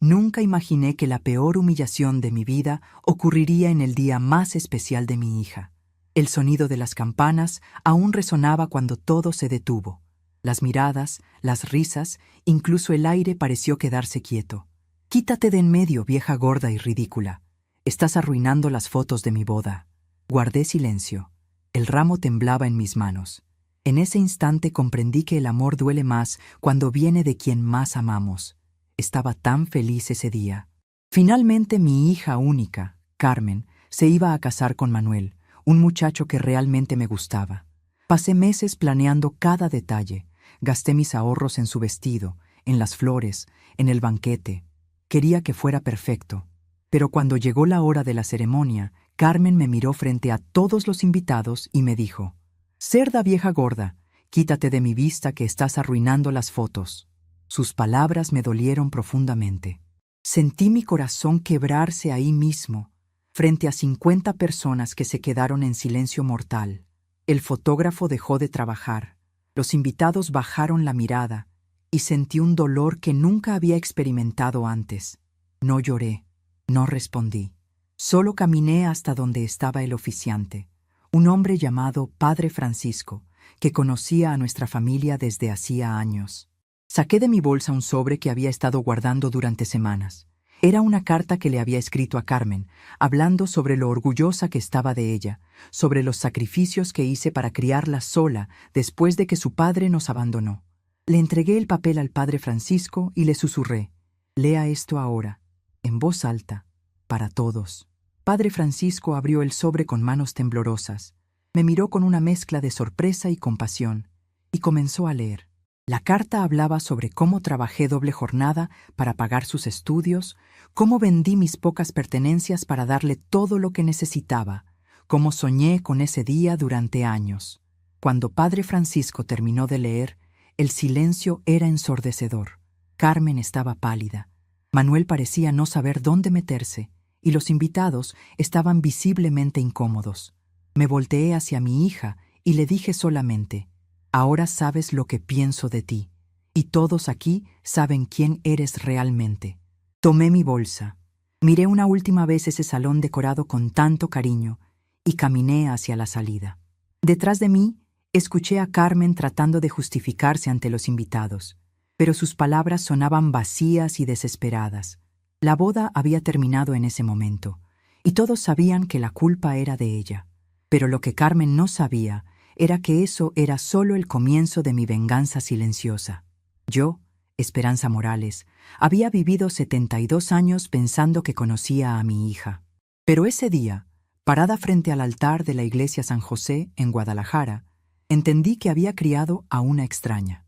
Nunca imaginé que la peor humillación de mi vida ocurriría en el día más especial de mi hija. El sonido de las campanas aún resonaba cuando todo se detuvo. Las miradas, las risas, incluso el aire pareció quedarse quieto. «Quítate de en medio, vieja gorda y ridícula. Estás arruinando las fotos de mi boda». Guardé silencio. El ramo temblaba en mis manos. En ese instante comprendí que el amor duele más cuando viene de quien más amamos. Estaba tan feliz ese día. Finalmente mi hija única, Carmen, se iba a casar con Manuel, un muchacho que realmente me gustaba. Pasé meses planeando cada detalle. Gasté mis ahorros en su vestido, en las flores, en el banquete. Quería que fuera perfecto. Pero cuando llegó la hora de la ceremonia, Carmen me miró frente a todos los invitados y me dijo: «Cerda vieja gorda, quítate de mi vista que estás arruinando las fotos». Sus palabras me dolieron profundamente. Sentí mi corazón quebrarse ahí mismo, frente a 50 personas que se quedaron en silencio mortal. El fotógrafo dejó de trabajar. Los invitados bajaron la mirada y sentí un dolor que nunca había experimentado antes. No lloré, no respondí. Solo caminé hasta donde estaba el oficiante, un hombre llamado Padre Francisco, que conocía a nuestra familia desde hacía años. Saqué de mi bolsa un sobre que había estado guardando durante semanas. Era una carta que le había escrito a Carmen, hablando sobre lo orgullosa que estaba de ella, sobre los sacrificios que hice para criarla sola después de que su padre nos abandonó. Le entregué el papel al Padre Francisco y le susurré: «Lea esto ahora, en voz alta, para todos». Padre Francisco abrió el sobre con manos temblorosas. Me miró con una mezcla de sorpresa y compasión y comenzó a leer. La carta hablaba sobre cómo trabajé doble jornada para pagar sus estudios, cómo vendí mis pocas pertenencias para darle todo lo que necesitaba, cómo soñé con ese día durante años. Cuando Padre Francisco terminó de leer, el silencio era ensordecedor. Carmen estaba pálida. Manuel parecía no saber dónde meterse, y los invitados estaban visiblemente incómodos. Me volteé hacia mi hija y le dije solamente: «Ahora sabes lo que pienso de ti, y todos aquí saben quién eres realmente». Tomé mi bolsa, miré una última vez ese salón decorado con tanto cariño y caminé hacia la salida. Detrás de mí, escuché a Carmen tratando de justificarse ante los invitados, pero sus palabras sonaban vacías y desesperadas. La boda había terminado en ese momento, y todos sabían que la culpa era de ella. Pero lo que Carmen no sabía era que eso era solo el comienzo de mi venganza silenciosa. Yo, Esperanza Morales, había vivido 72 años pensando que conocía a mi hija. Pero ese día, parada frente al altar de la iglesia San José en Guadalajara, entendí que había criado a una extraña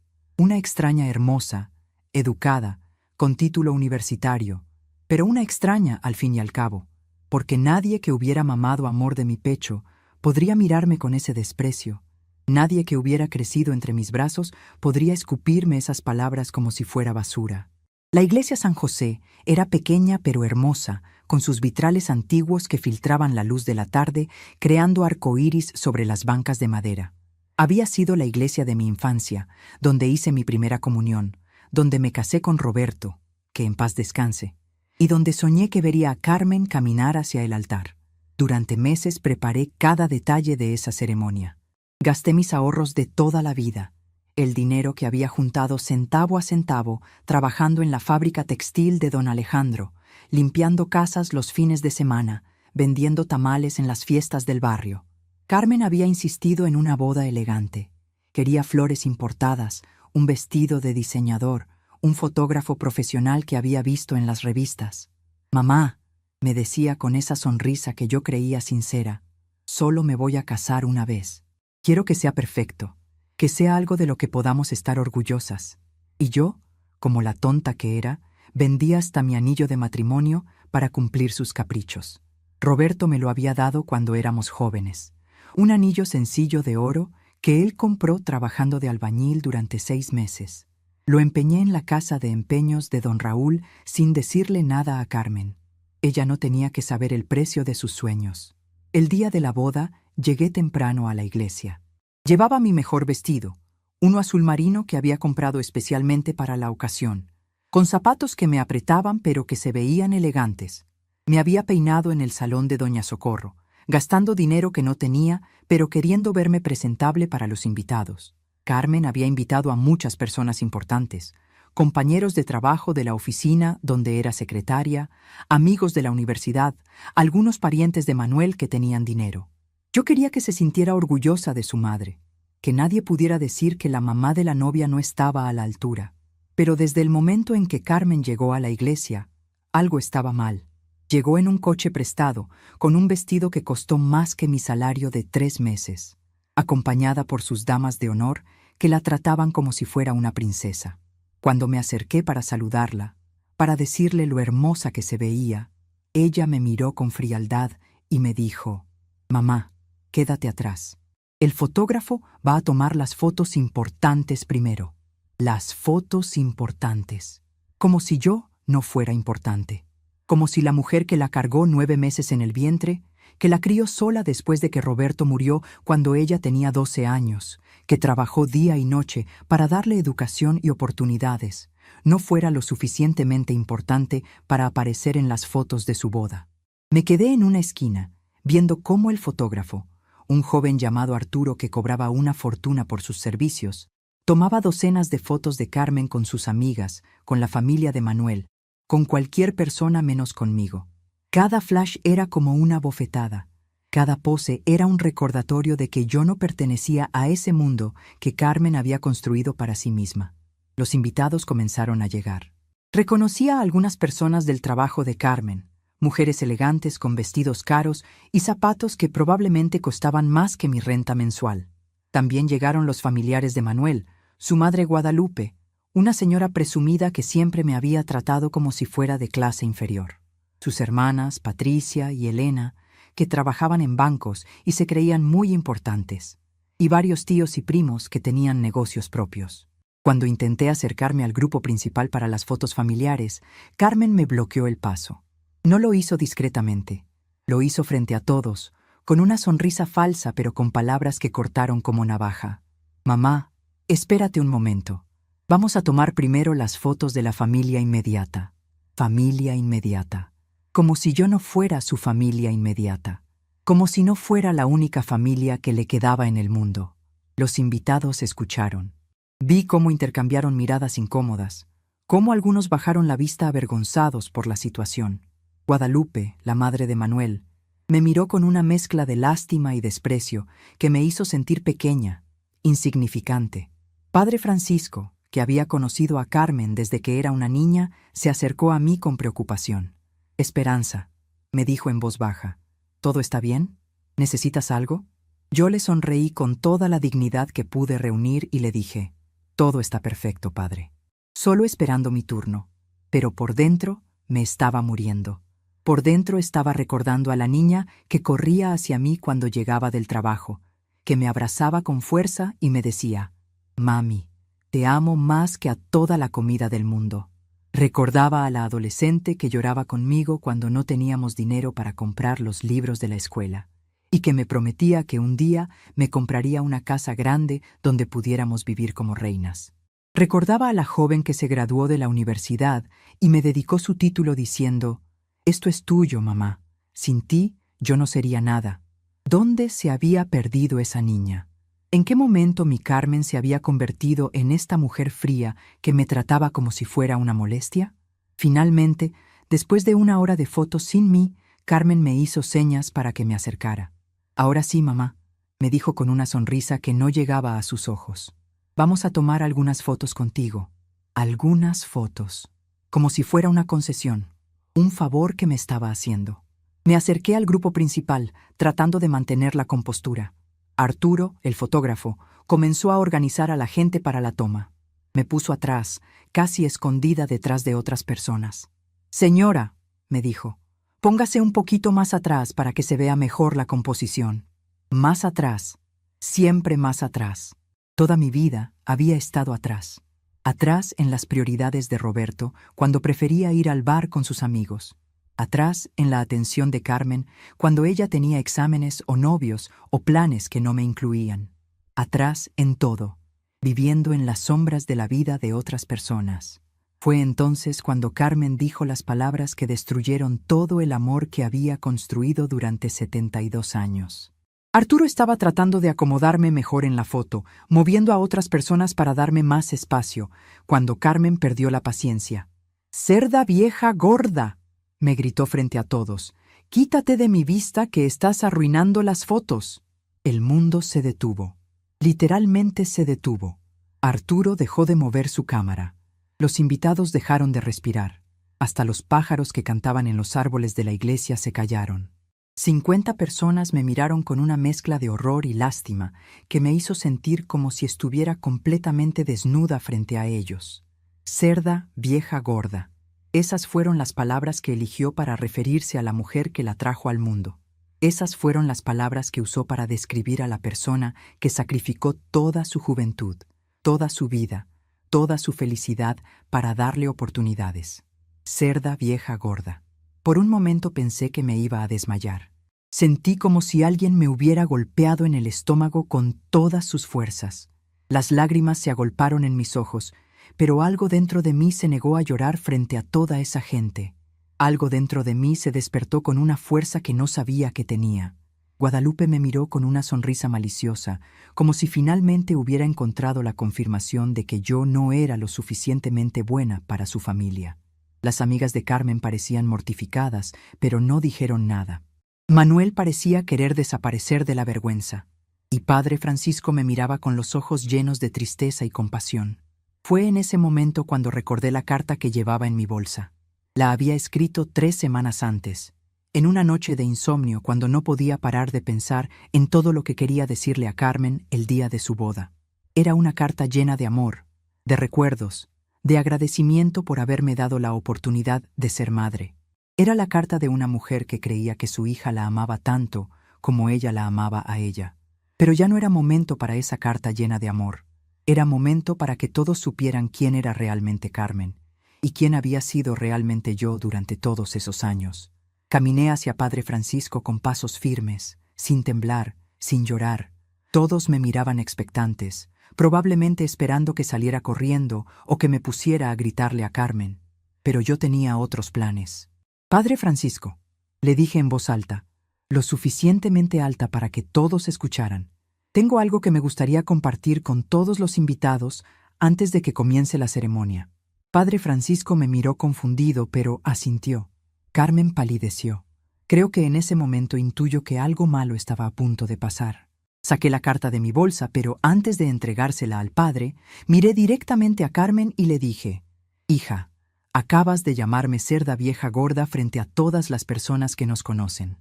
hermosa, educada, con título universitario, pero una extraña al fin y al cabo, porque nadie que hubiera mamado amor de mi pecho podría mirarme con ese desprecio. Nadie que hubiera crecido entre mis brazos podría escupirme esas palabras como si fuera basura. La iglesia San José era pequeña pero hermosa, con sus vitrales antiguos que filtraban la luz de la tarde, creando arcoíris sobre las bancas de madera. Había sido la iglesia de mi infancia, donde hice mi primera comunión, donde me casé con Roberto, que en paz descanse, y donde soñé que vería a Carmen caminar hacia el altar. Durante meses preparé cada detalle de esa ceremonia. Gasté mis ahorros de toda la vida, el dinero que había juntado centavo a centavo trabajando en la fábrica textil de don Alejandro, limpiando casas los fines de semana, vendiendo tamales en las fiestas del barrio. Carmen había insistido en una boda elegante. Quería flores importadas, un vestido de diseñador, un fotógrafo profesional que había visto en las revistas. «Mamá», me decía con esa sonrisa que yo creía sincera, «solo me voy a casar una vez. Quiero que sea perfecto, que sea algo de lo que podamos estar orgullosas». Y yo, como la tonta que era, vendí hasta mi anillo de matrimonio para cumplir sus caprichos. Roberto me lo había dado cuando éramos jóvenes. Un anillo sencillo de oro que él compró trabajando de albañil durante 6 meses. Lo empeñé en la casa de empeños de don Raúl sin decirle nada a Carmen. Ella no tenía que saber el precio de sus sueños. El día de la boda llegué temprano a la iglesia. Llevaba mi mejor vestido, uno azul marino que había comprado especialmente para la ocasión, con zapatos que me apretaban pero que se veían elegantes. Me había peinado en el salón de Doña Socorro, gastando dinero que no tenía, pero queriendo verme presentable para los invitados. Carmen había invitado a muchas personas importantes, compañeros de trabajo de la oficina donde era secretaria, amigos de la universidad, algunos parientes de Manuel que tenían dinero. Yo quería que se sintiera orgullosa de su madre, que nadie pudiera decir que la mamá de la novia no estaba a la altura. Pero desde el momento en que Carmen llegó a la iglesia, algo estaba mal. Llegó en un coche prestado, con un vestido que costó más que mi salario de 3 meses, acompañada por sus damas de honor que la trataban como si fuera una princesa. Cuando me acerqué para saludarla, para decirle lo hermosa que se veía, ella me miró con frialdad y me dijo: «Mamá, quédate atrás. El fotógrafo va a tomar las fotos importantes primero». Las fotos importantes. Como si yo no fuera importante. Como si la mujer que la cargó 9 meses en el vientre, que la crió sola después de que Roberto murió cuando ella tenía 12 años, que trabajó día y noche para darle educación y oportunidades, no fuera lo suficientemente importante para aparecer en las fotos de su boda. Me quedé en una esquina, viendo cómo el fotógrafo, un joven llamado Arturo que cobraba una fortuna por sus servicios, tomaba docenas de fotos de Carmen con sus amigas, con la familia de Manuel, con cualquier persona menos conmigo. Cada flash era como una bofetada. Cada pose era un recordatorio de que yo no pertenecía a ese mundo que Carmen había construido para sí misma. Los invitados comenzaron a llegar. Reconocía a algunas personas del trabajo de Carmen, mujeres elegantes con vestidos caros y zapatos que probablemente costaban más que mi renta mensual. También llegaron los familiares de Manuel, su madre Guadalupe, una señora presumida que siempre me había tratado como si fuera de clase inferior. Sus hermanas, Patricia y Elena, que trabajaban en bancos y se creían muy importantes, y varios tíos y primos que tenían negocios propios. Cuando intenté acercarme al grupo principal para las fotos familiares, Carmen me bloqueó el paso. No lo hizo discretamente, lo hizo frente a todos, con una sonrisa falsa pero con palabras que cortaron como navaja. «Mamá, espérate un momento. Vamos a tomar primero las fotos de la familia inmediata». Familia inmediata. Como si yo no fuera su familia inmediata. Como si no fuera la única familia que le quedaba en el mundo. Los invitados escucharon. Vi cómo intercambiaron miradas incómodas, cómo algunos bajaron la vista avergonzados por la situación. Guadalupe, la madre de Manuel, me miró con una mezcla de lástima y desprecio que me hizo sentir pequeña, insignificante. Padre Francisco, que había conocido a Carmen desde que era una niña, se acercó a mí con preocupación. «Esperanza», me dijo en voz baja, «¿todo está bien? ¿Necesitas algo?» Yo le sonreí con toda la dignidad que pude reunir y le dije: «Todo está perfecto, padre. Solo esperando mi turno». Pero por dentro me estaba muriendo. Por dentro estaba recordando a la niña que corría hacia mí cuando llegaba del trabajo, que me abrazaba con fuerza y me decía: «Mami, te amo más que a toda la comida del mundo». Recordaba a la adolescente que lloraba conmigo cuando no teníamos dinero para comprar los libros de la escuela, y que me prometía que un día me compraría una casa grande donde pudiéramos vivir como reinas. Recordaba a la joven que se graduó de la universidad y me dedicó su título diciendo: «Esto es tuyo, mamá. Sin ti, yo no sería nada». ¿Dónde se había perdido esa niña? ¿En qué momento mi Carmen se había convertido en esta mujer fría que me trataba como si fuera una molestia? Finalmente, después de 1 hora de fotos sin mí, Carmen me hizo señas para que me acercara. «Ahora sí, mamá», me dijo con una sonrisa que no llegaba a sus ojos. «Vamos a tomar algunas fotos contigo». Algunas fotos. Como si fuera una concesión. Un favor que me estaba haciendo. Me acerqué al grupo principal, tratando de mantener la compostura. Arturo, el fotógrafo, comenzó a organizar a la gente para la toma. Me puso atrás, casi escondida detrás de otras personas. «Señora», me dijo, «póngase un poquito más atrás para que se vea mejor la composición». Más atrás, siempre más atrás. Toda mi vida había estado atrás. Atrás en las prioridades de Roberto, cuando prefería ir al bar con sus amigos. Atrás en la atención de Carmen, cuando ella tenía exámenes o novios o planes que no me incluían. Atrás en todo, viviendo en las sombras de la vida de otras personas. Fue entonces cuando Carmen dijo las palabras que destruyeron todo el amor que había construido durante 72 años. Arturo estaba tratando de acomodarme mejor en la foto, moviendo a otras personas para darme más espacio, cuando Carmen perdió la paciencia. «¡Cerda vieja gorda!», me gritó frente a todos. «¡Quítate de mi vista que estás arruinando las fotos!». El mundo se detuvo. Literalmente se detuvo. Arturo dejó de mover su cámara. Los invitados dejaron de respirar. Hasta los pájaros que cantaban en los árboles de la iglesia se callaron. 50 personas me miraron con una mezcla de horror y lástima que me hizo sentir como si estuviera completamente desnuda frente a ellos. «Cerda, vieja gorda». Esas fueron las palabras que eligió para referirse a la mujer que la trajo al mundo. Esas fueron las palabras que usó para describir a la persona que sacrificó toda su juventud, toda su vida, toda su felicidad para darle oportunidades. «Cerda, vieja gorda». Por un momento pensé que me iba a desmayar. Sentí como si alguien me hubiera golpeado en el estómago con todas sus fuerzas. Las lágrimas se agolparon en mis ojos, pero algo dentro de mí se negó a llorar frente a toda esa gente. Algo dentro de mí se despertó con una fuerza que no sabía que tenía. Guadalupe me miró con una sonrisa maliciosa, como si finalmente hubiera encontrado la confirmación de que yo no era lo suficientemente buena para su familia. Las amigas de Carmen parecían mortificadas, pero no dijeron nada. Manuel parecía querer desaparecer de la vergüenza, y Padre Francisco me miraba con los ojos llenos de tristeza y compasión. Fue en ese momento cuando recordé la carta que llevaba en mi bolsa. La había escrito 3 semanas antes, en una noche de insomnio cuando no podía parar de pensar en todo lo que quería decirle a Carmen el día de su boda. Era una carta llena de amor, de recuerdos, de agradecimiento por haberme dado la oportunidad de ser madre. Era la carta de una mujer que creía que su hija la amaba tanto como ella la amaba a ella. Pero ya no era momento para esa carta llena de amor. Era momento para que todos supieran quién era realmente Carmen y quién había sido realmente yo durante todos esos años. Caminé hacia Padre Francisco con pasos firmes, sin temblar, sin llorar. Todos me miraban expectantes, probablemente esperando que saliera corriendo o que me pusiera a gritarle a Carmen. Pero yo tenía otros planes. «Padre Francisco», le dije en voz alta, lo suficientemente alta para que todos escucharan. «Tengo algo que me gustaría compartir con todos los invitados antes de que comience la ceremonia». Padre Francisco me miró confundido, pero asintió. Carmen palideció. Creo que en ese momento intuyo que algo malo estaba a punto de pasar. Saqué la carta de mi bolsa, pero antes de entregársela al padre, miré directamente a Carmen y le dije: «Hija, acabas de llamarme cerda vieja gorda frente a todas las personas que nos conocen.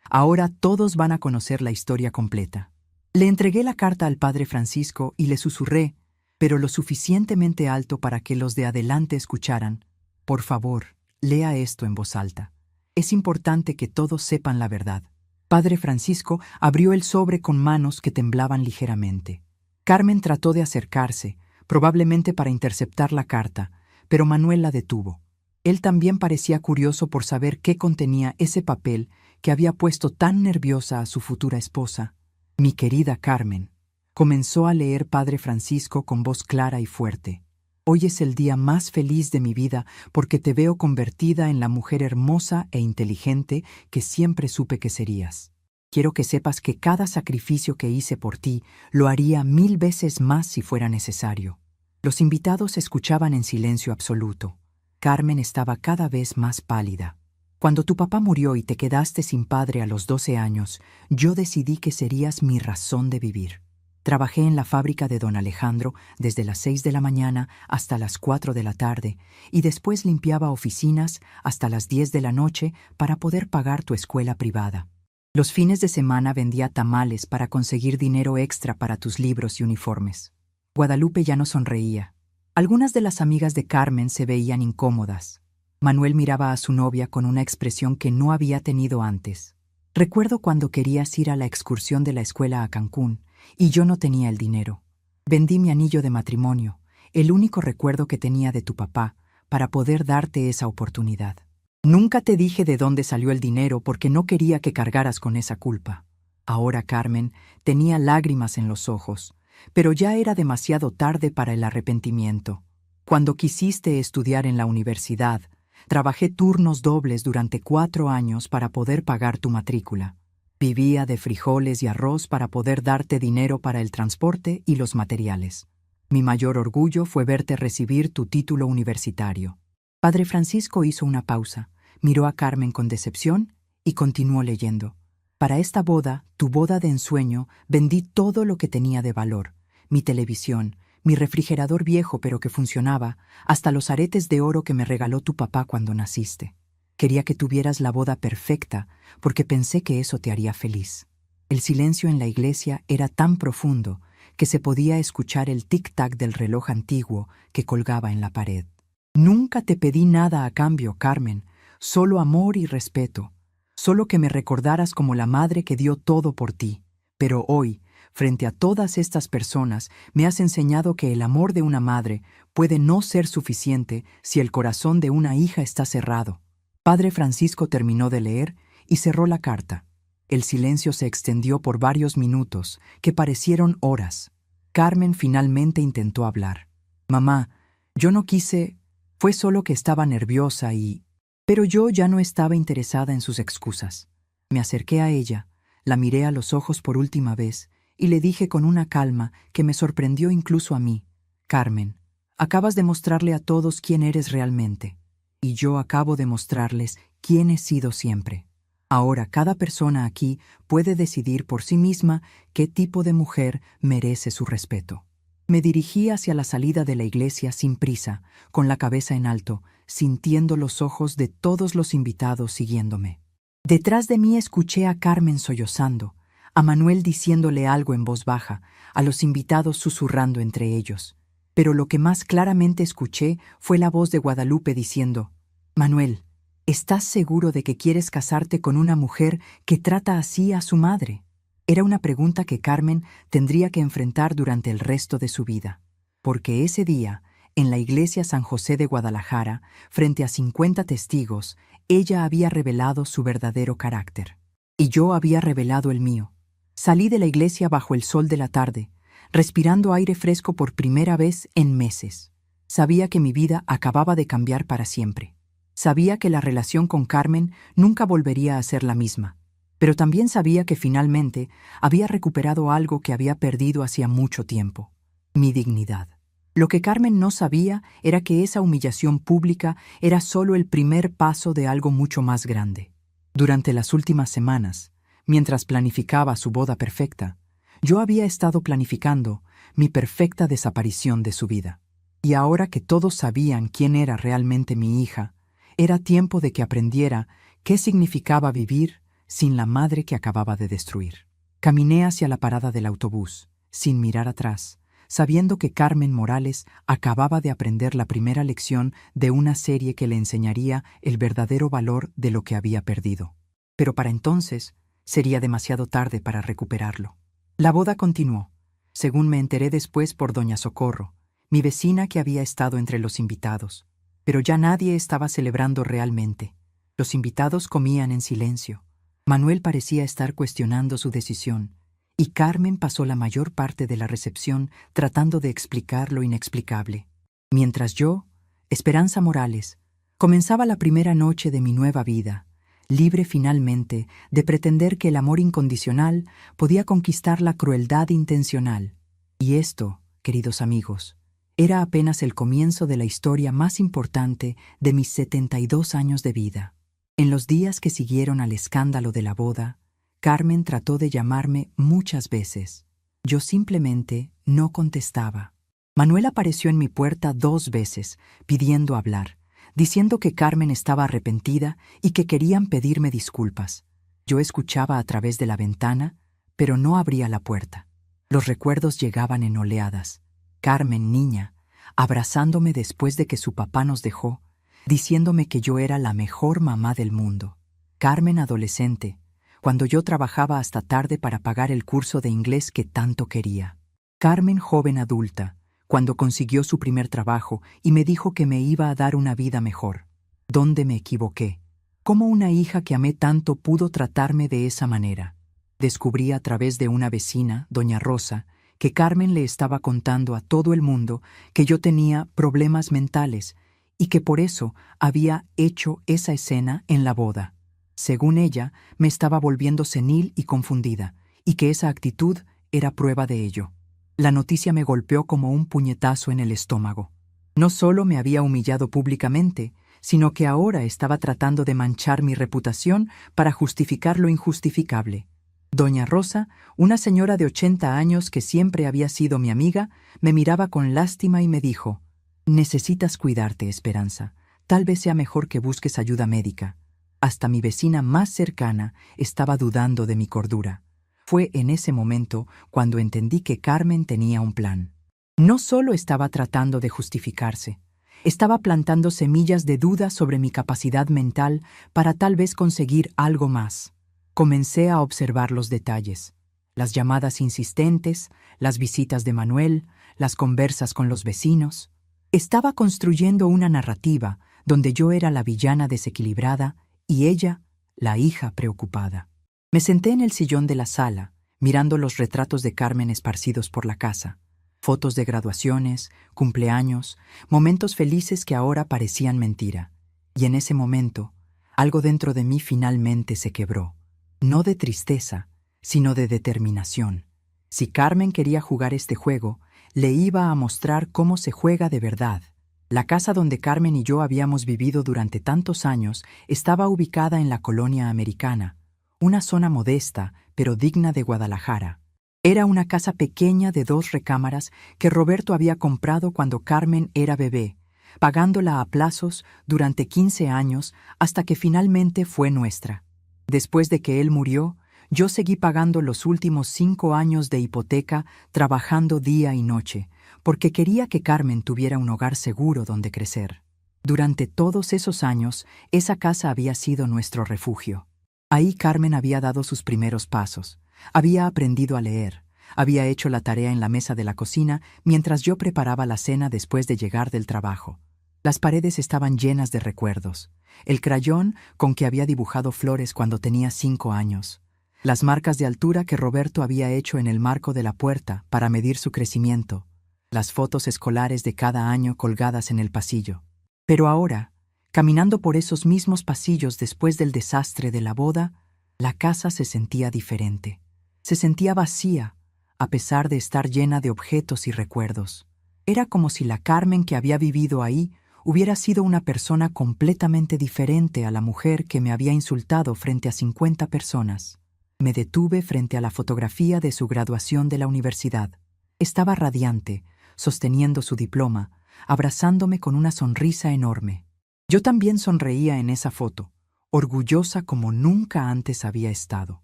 Ahora todos van a conocer la historia completa». Le entregué la carta al padre Francisco y le susurré, pero lo suficientemente alto para que los de adelante escucharan: «Por favor, lea esto en voz alta. Es importante que todos sepan la verdad». Padre Francisco abrió el sobre con manos que temblaban ligeramente. Carmen trató de acercarse, probablemente para interceptar la carta, pero Manuel la detuvo. Él también parecía curioso por saber qué contenía ese papel que había puesto tan nerviosa a su futura esposa. «Mi querida Carmen», comenzó a leer Padre Francisco con voz clara y fuerte. «Hoy es el día más feliz de mi vida porque te veo convertida en la mujer hermosa e inteligente que siempre supe que serías. Quiero que sepas que cada sacrificio que hice por ti lo haría 1000 veces más si fuera necesario». Los invitados escuchaban en silencio absoluto. Carmen estaba cada vez más pálida. «Cuando tu papá murió y te quedaste sin padre a los 12 años, yo decidí que serías mi razón de vivir. Trabajé en la fábrica de don Alejandro desde las 6 de la mañana hasta las 4 de la tarde y después limpiaba oficinas hasta las 10 de la noche para poder pagar tu escuela privada. Los fines de semana vendía tamales para conseguir dinero extra para tus libros y uniformes». Guadalupe ya no sonreía. Algunas de las amigas de Carmen se veían incómodas. Manuel miraba a su novia con una expresión que no había tenido antes. «Recuerdo cuando querías ir a la excursión de la escuela a Cancún y yo no tenía el dinero. Vendí mi anillo de matrimonio, el único recuerdo que tenía de tu papá, para poder darte esa oportunidad. Nunca te dije de dónde salió el dinero porque no quería que cargaras con esa culpa». Ahora Carmen tenía lágrimas en los ojos, pero ya era demasiado tarde para el arrepentimiento. Cuando quisiste estudiar en la universidad, trabajé turnos dobles durante 4 años para poder pagar tu matrícula. Vivía de frijoles y arroz para poder darte dinero para el transporte y los materiales. Mi mayor orgullo fue verte recibir tu título universitario. Padre Francisco hizo una pausa, miró a Carmen con decepción y continuó leyendo. Para esta boda, tu boda de ensueño, vendí todo lo que tenía de valor. Mi televisión, mi refrigerador viejo pero que funcionaba, hasta los aretes de oro que me regaló tu papá cuando naciste. Quería que tuvieras la boda perfecta, porque pensé que eso te haría feliz. El silencio en la iglesia era tan profundo que se podía escuchar el tic-tac del reloj antiguo que colgaba en la pared. Nunca te pedí nada a cambio, Carmen, solo amor y respeto, solo que me recordaras como la madre que dio todo por ti. Pero hoy, frente a todas estas personas, me has enseñado que el amor de una madre puede no ser suficiente si el corazón de una hija está cerrado. Padre Francisco terminó de leer y cerró la carta. El silencio se extendió por varios minutos, que parecieron horas. Carmen finalmente intentó hablar. Mamá, yo no quise, fue solo que estaba nerviosa y... Pero yo ya no estaba interesada en sus excusas. Me acerqué a ella, la miré a los ojos por última vez y le dije con una calma que me sorprendió incluso a mí: Carmen, acabas de mostrarle a todos quién eres realmente, y yo acabo de mostrarles quién he sido siempre. Ahora cada persona aquí puede decidir por sí misma qué tipo de mujer merece su respeto. Me dirigí hacia la salida de la iglesia sin prisa, con la cabeza en alto, sintiendo los ojos de todos los invitados siguiéndome. Detrás de mí escuché a Carmen sollozando, a Manuel diciéndole algo en voz baja, a los invitados susurrando entre ellos. Pero lo que más claramente escuché fue la voz de Guadalupe diciendo: Manuel, ¿estás seguro de que quieres casarte con una mujer que trata así a su madre? Era una pregunta que Carmen tendría que enfrentar durante el resto de su vida, porque ese día, en la iglesia San José de Guadalajara, frente a 50 testigos, ella había revelado su verdadero carácter. Y yo había revelado el mío. Salí de la iglesia bajo el sol de la tarde, respirando aire fresco por primera vez en meses. Sabía que mi vida acababa de cambiar para siempre. Sabía que la relación con Carmen nunca volvería a ser la misma. Pero también sabía que finalmente había recuperado algo que había perdido hacía mucho tiempo: mi dignidad. Lo que Carmen no sabía era que esa humillación pública era solo el primer paso de algo mucho más grande. Durante las últimas semanas, mientras planificaba su boda perfecta, yo había estado planificando mi perfecta desaparición de su vida. Y ahora que todos sabían quién era realmente mi hija, era tiempo de que aprendiera qué significaba vivir sin la madre que acababa de destruir. Caminé hacia la parada del autobús, sin mirar atrás, sabiendo que Carmen Morales acababa de aprender la primera lección de una serie que le enseñaría el verdadero valor de lo que había perdido. Pero para entonces sería demasiado tarde para recuperarlo. La boda continuó, según me enteré después por doña Socorro, mi vecina que había estado entre los invitados. Pero ya nadie estaba celebrando realmente. Los invitados comían en silencio. Manuel parecía estar cuestionando su decisión, y Carmen pasó la mayor parte de la recepción tratando de explicar lo inexplicable. Mientras yo, Esperanza Morales, comenzaba la primera noche de mi nueva vida, libre finalmente de pretender que el amor incondicional podía conquistar la crueldad intencional. Y esto, queridos amigos, era apenas el comienzo de la historia más importante de mis 72 años de vida. En los días que siguieron al escándalo de la boda, Carmen trató de llamarme muchas veces. Yo simplemente no contestaba. Manuel apareció en mi puerta 2 veces, pidiendo hablar, diciendo que Carmen estaba arrepentida y que querían pedirme disculpas. Yo escuchaba a través de la ventana, pero no abría la puerta. Los recuerdos llegaban en oleadas. Carmen, niña, abrazándome después de que su papá nos dejó, diciéndome que yo era la mejor mamá del mundo. Carmen adolescente, cuando yo trabajaba hasta tarde para pagar el curso de inglés que tanto quería. Carmen joven adulta, cuando consiguió su primer trabajo y me dijo que me iba a dar una vida mejor. ¿Dónde me equivoqué? ¿Cómo una hija que amé tanto pudo tratarme de esa manera? Descubrí a través de una vecina, doña Rosa, que Carmen le estaba contando a todo el mundo que yo tenía problemas mentales y que por eso había hecho esa escena en la boda. Según ella, me estaba volviendo senil y confundida, y que esa actitud era prueba de ello. La noticia me golpeó como un puñetazo en el estómago. No solo me había humillado públicamente, sino que ahora estaba tratando de manchar mi reputación para justificar lo injustificable. Doña Rosa, una señora de 80 años que siempre había sido mi amiga, me miraba con lástima y me dijo: «Necesitas cuidarte, Esperanza. Tal vez sea mejor que busques ayuda médica». Hasta mi vecina más cercana estaba dudando de mi cordura. Fue en ese momento cuando entendí que Carmen tenía un plan. No solo estaba tratando de justificarse, estaba plantando semillas de duda sobre mi capacidad mental para tal vez conseguir algo más. Comencé a observar los detalles: las llamadas insistentes, las visitas de Manuel, las conversas con los vecinos. Estaba construyendo una narrativa donde yo era la villana desequilibrada y ella, la hija preocupada. Me senté en el sillón de la sala, mirando los retratos de Carmen esparcidos por la casa. Fotos de graduaciones, cumpleaños, momentos felices que ahora parecían mentira. Y en ese momento, algo dentro de mí finalmente se quebró. No de tristeza, sino de determinación. Si Carmen quería jugar este juego, le iba a mostrar cómo se juega de verdad. La casa donde Carmen y yo habíamos vivido durante tantos años estaba ubicada en la colonia americana, una zona modesta pero digna de Guadalajara. Era una casa pequeña de 2 recámaras que Roberto había comprado cuando Carmen era bebé, pagándola a plazos durante 15 años hasta que finalmente fue nuestra. Después de que él murió, yo seguí pagando los últimos 5 años de hipoteca, trabajando día y noche, porque quería que Carmen tuviera un hogar seguro donde crecer. Durante todos esos años, esa casa había sido nuestro refugio. Ahí Carmen había dado sus primeros pasos, había aprendido a leer, había hecho la tarea en la mesa de la cocina mientras yo preparaba la cena después de llegar del trabajo. Las paredes estaban llenas de recuerdos: el crayón con que había dibujado flores cuando tenía 5 años, las marcas de altura que Roberto había hecho en el marco de la puerta para medir su crecimiento, las fotos escolares de cada año colgadas en el pasillo. Pero ahora, caminando por esos mismos pasillos después del desastre de la boda, la casa se sentía diferente. Se sentía vacía, a pesar de estar llena de objetos y recuerdos. Era como si la Carmen que había vivido ahí hubiera sido una persona completamente diferente a la mujer que me había insultado frente a 50 personas. Me detuve frente a la fotografía de su graduación de la universidad. Estaba radiante, sosteniendo su diploma, abrazándome con una sonrisa enorme. Yo también sonreía en esa foto, orgullosa como nunca antes había estado.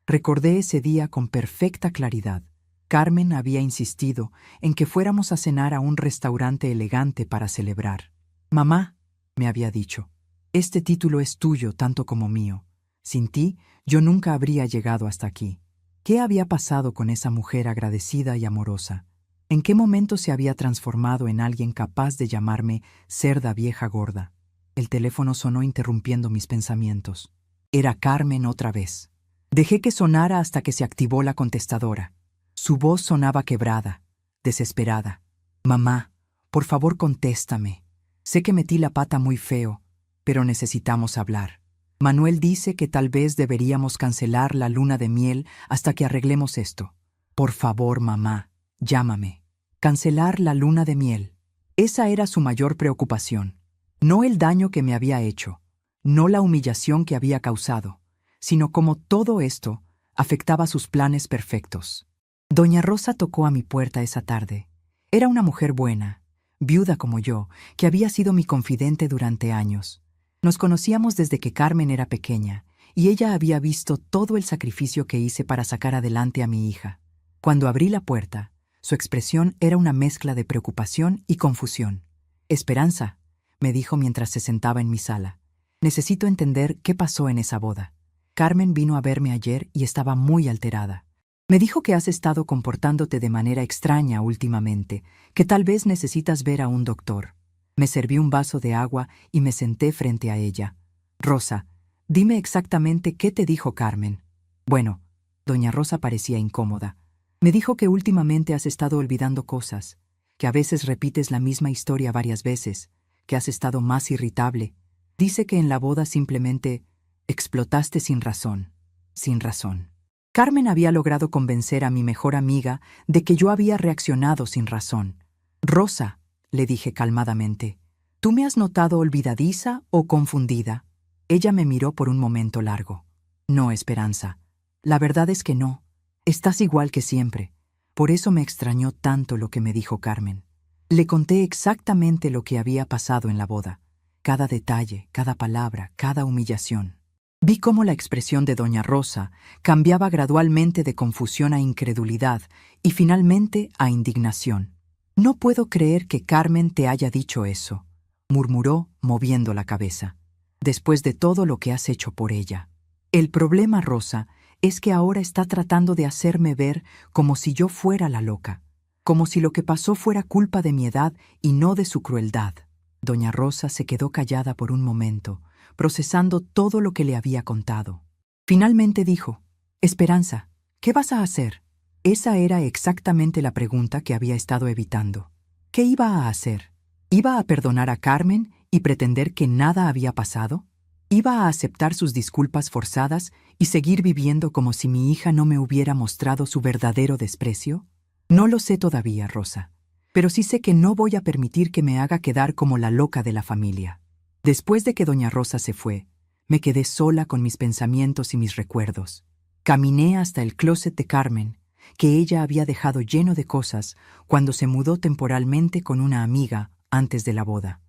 Recordé ese día con perfecta claridad. Carmen había insistido en que fuéramos a cenar a un restaurante elegante para celebrar. «Mamá», me había dicho, «este título es tuyo tanto como mío. Sin ti, yo nunca habría llegado hasta aquí». ¿Qué había pasado con esa mujer agradecida y amorosa? ¿En qué momento se había transformado en alguien capaz de llamarme cerda vieja gorda? El teléfono sonó interrumpiendo mis pensamientos. Era Carmen otra vez. Dejé que sonara hasta que se activó la contestadora. Su voz sonaba quebrada, desesperada. «Mamá, por favor contéstame. Sé que metí la pata muy feo, pero necesitamos hablar. Manuel dice que tal vez deberíamos cancelar la luna de miel hasta que arreglemos esto. Por favor, mamá, llámame». Cancelar la luna de miel. Esa era su mayor preocupación. No el daño que me había hecho, no la humillación que había causado, sino cómo todo esto afectaba sus planes perfectos. Doña Rosa tocó a mi puerta esa tarde. Era una mujer buena, viuda como yo, que había sido mi confidente durante años. Nos conocíamos desde que Carmen era pequeña, y ella había visto todo el sacrificio que hice para sacar adelante a mi hija. Cuando abrí la puerta, su expresión era una mezcla de preocupación y confusión. «Esperanza», me dijo mientras se sentaba en mi sala, «necesito entender qué pasó en esa boda. Carmen vino a verme ayer y estaba muy alterada. Me dijo que has estado comportándote de manera extraña últimamente, que tal vez necesitas ver a un doctor». Me serví un vaso de agua y me senté frente a ella. «Rosa, dime exactamente qué te dijo Carmen». Bueno, doña Rosa parecía incómoda. Me dijo que últimamente has estado olvidando cosas, que a veces repites la misma historia varias veces, que has estado más irritable. Dice que en la boda simplemente explotaste sin razón, sin razón. Carmen había logrado convencer a mi mejor amiga de que yo había reaccionado sin razón. Rosa, le dije calmadamente, ¿tú me has notado olvidadiza o confundida? Ella me miró por un momento largo. No, Esperanza. La verdad es que no. Estás igual que siempre. Por eso me extrañó tanto lo que me dijo Carmen. Le conté exactamente lo que había pasado en la boda. Cada detalle, cada palabra, cada humillación. Vi cómo la expresión de doña Rosa cambiaba gradualmente de confusión a incredulidad y finalmente a indignación. «No puedo creer que Carmen te haya dicho eso», murmuró moviendo la cabeza. «Después de todo lo que has hecho por ella. El problema, Rosa, es que ahora está tratando de hacerme ver como si yo fuera la loca, como si lo que pasó fuera culpa de mi edad y no de su crueldad». Doña Rosa se quedó callada por un momento, procesando todo lo que le había contado. Finalmente dijo, «Esperanza, ¿qué vas a hacer?». Esa era exactamente la pregunta que había estado evitando. ¿Qué iba a hacer? ¿Iba a perdonar a Carmen y pretender que nada había pasado? ¿Iba a aceptar sus disculpas forzadas y seguir viviendo como si mi hija no me hubiera mostrado su verdadero desprecio? No lo sé todavía, Rosa, pero sí sé que no voy a permitir que me haga quedar como la loca de la familia. Después de que doña Rosa se fue, me quedé sola con mis pensamientos y mis recuerdos. Caminé hasta el closet de Carmen, que ella había dejado lleno de cosas cuando se mudó temporalmente con una amiga antes de la boda.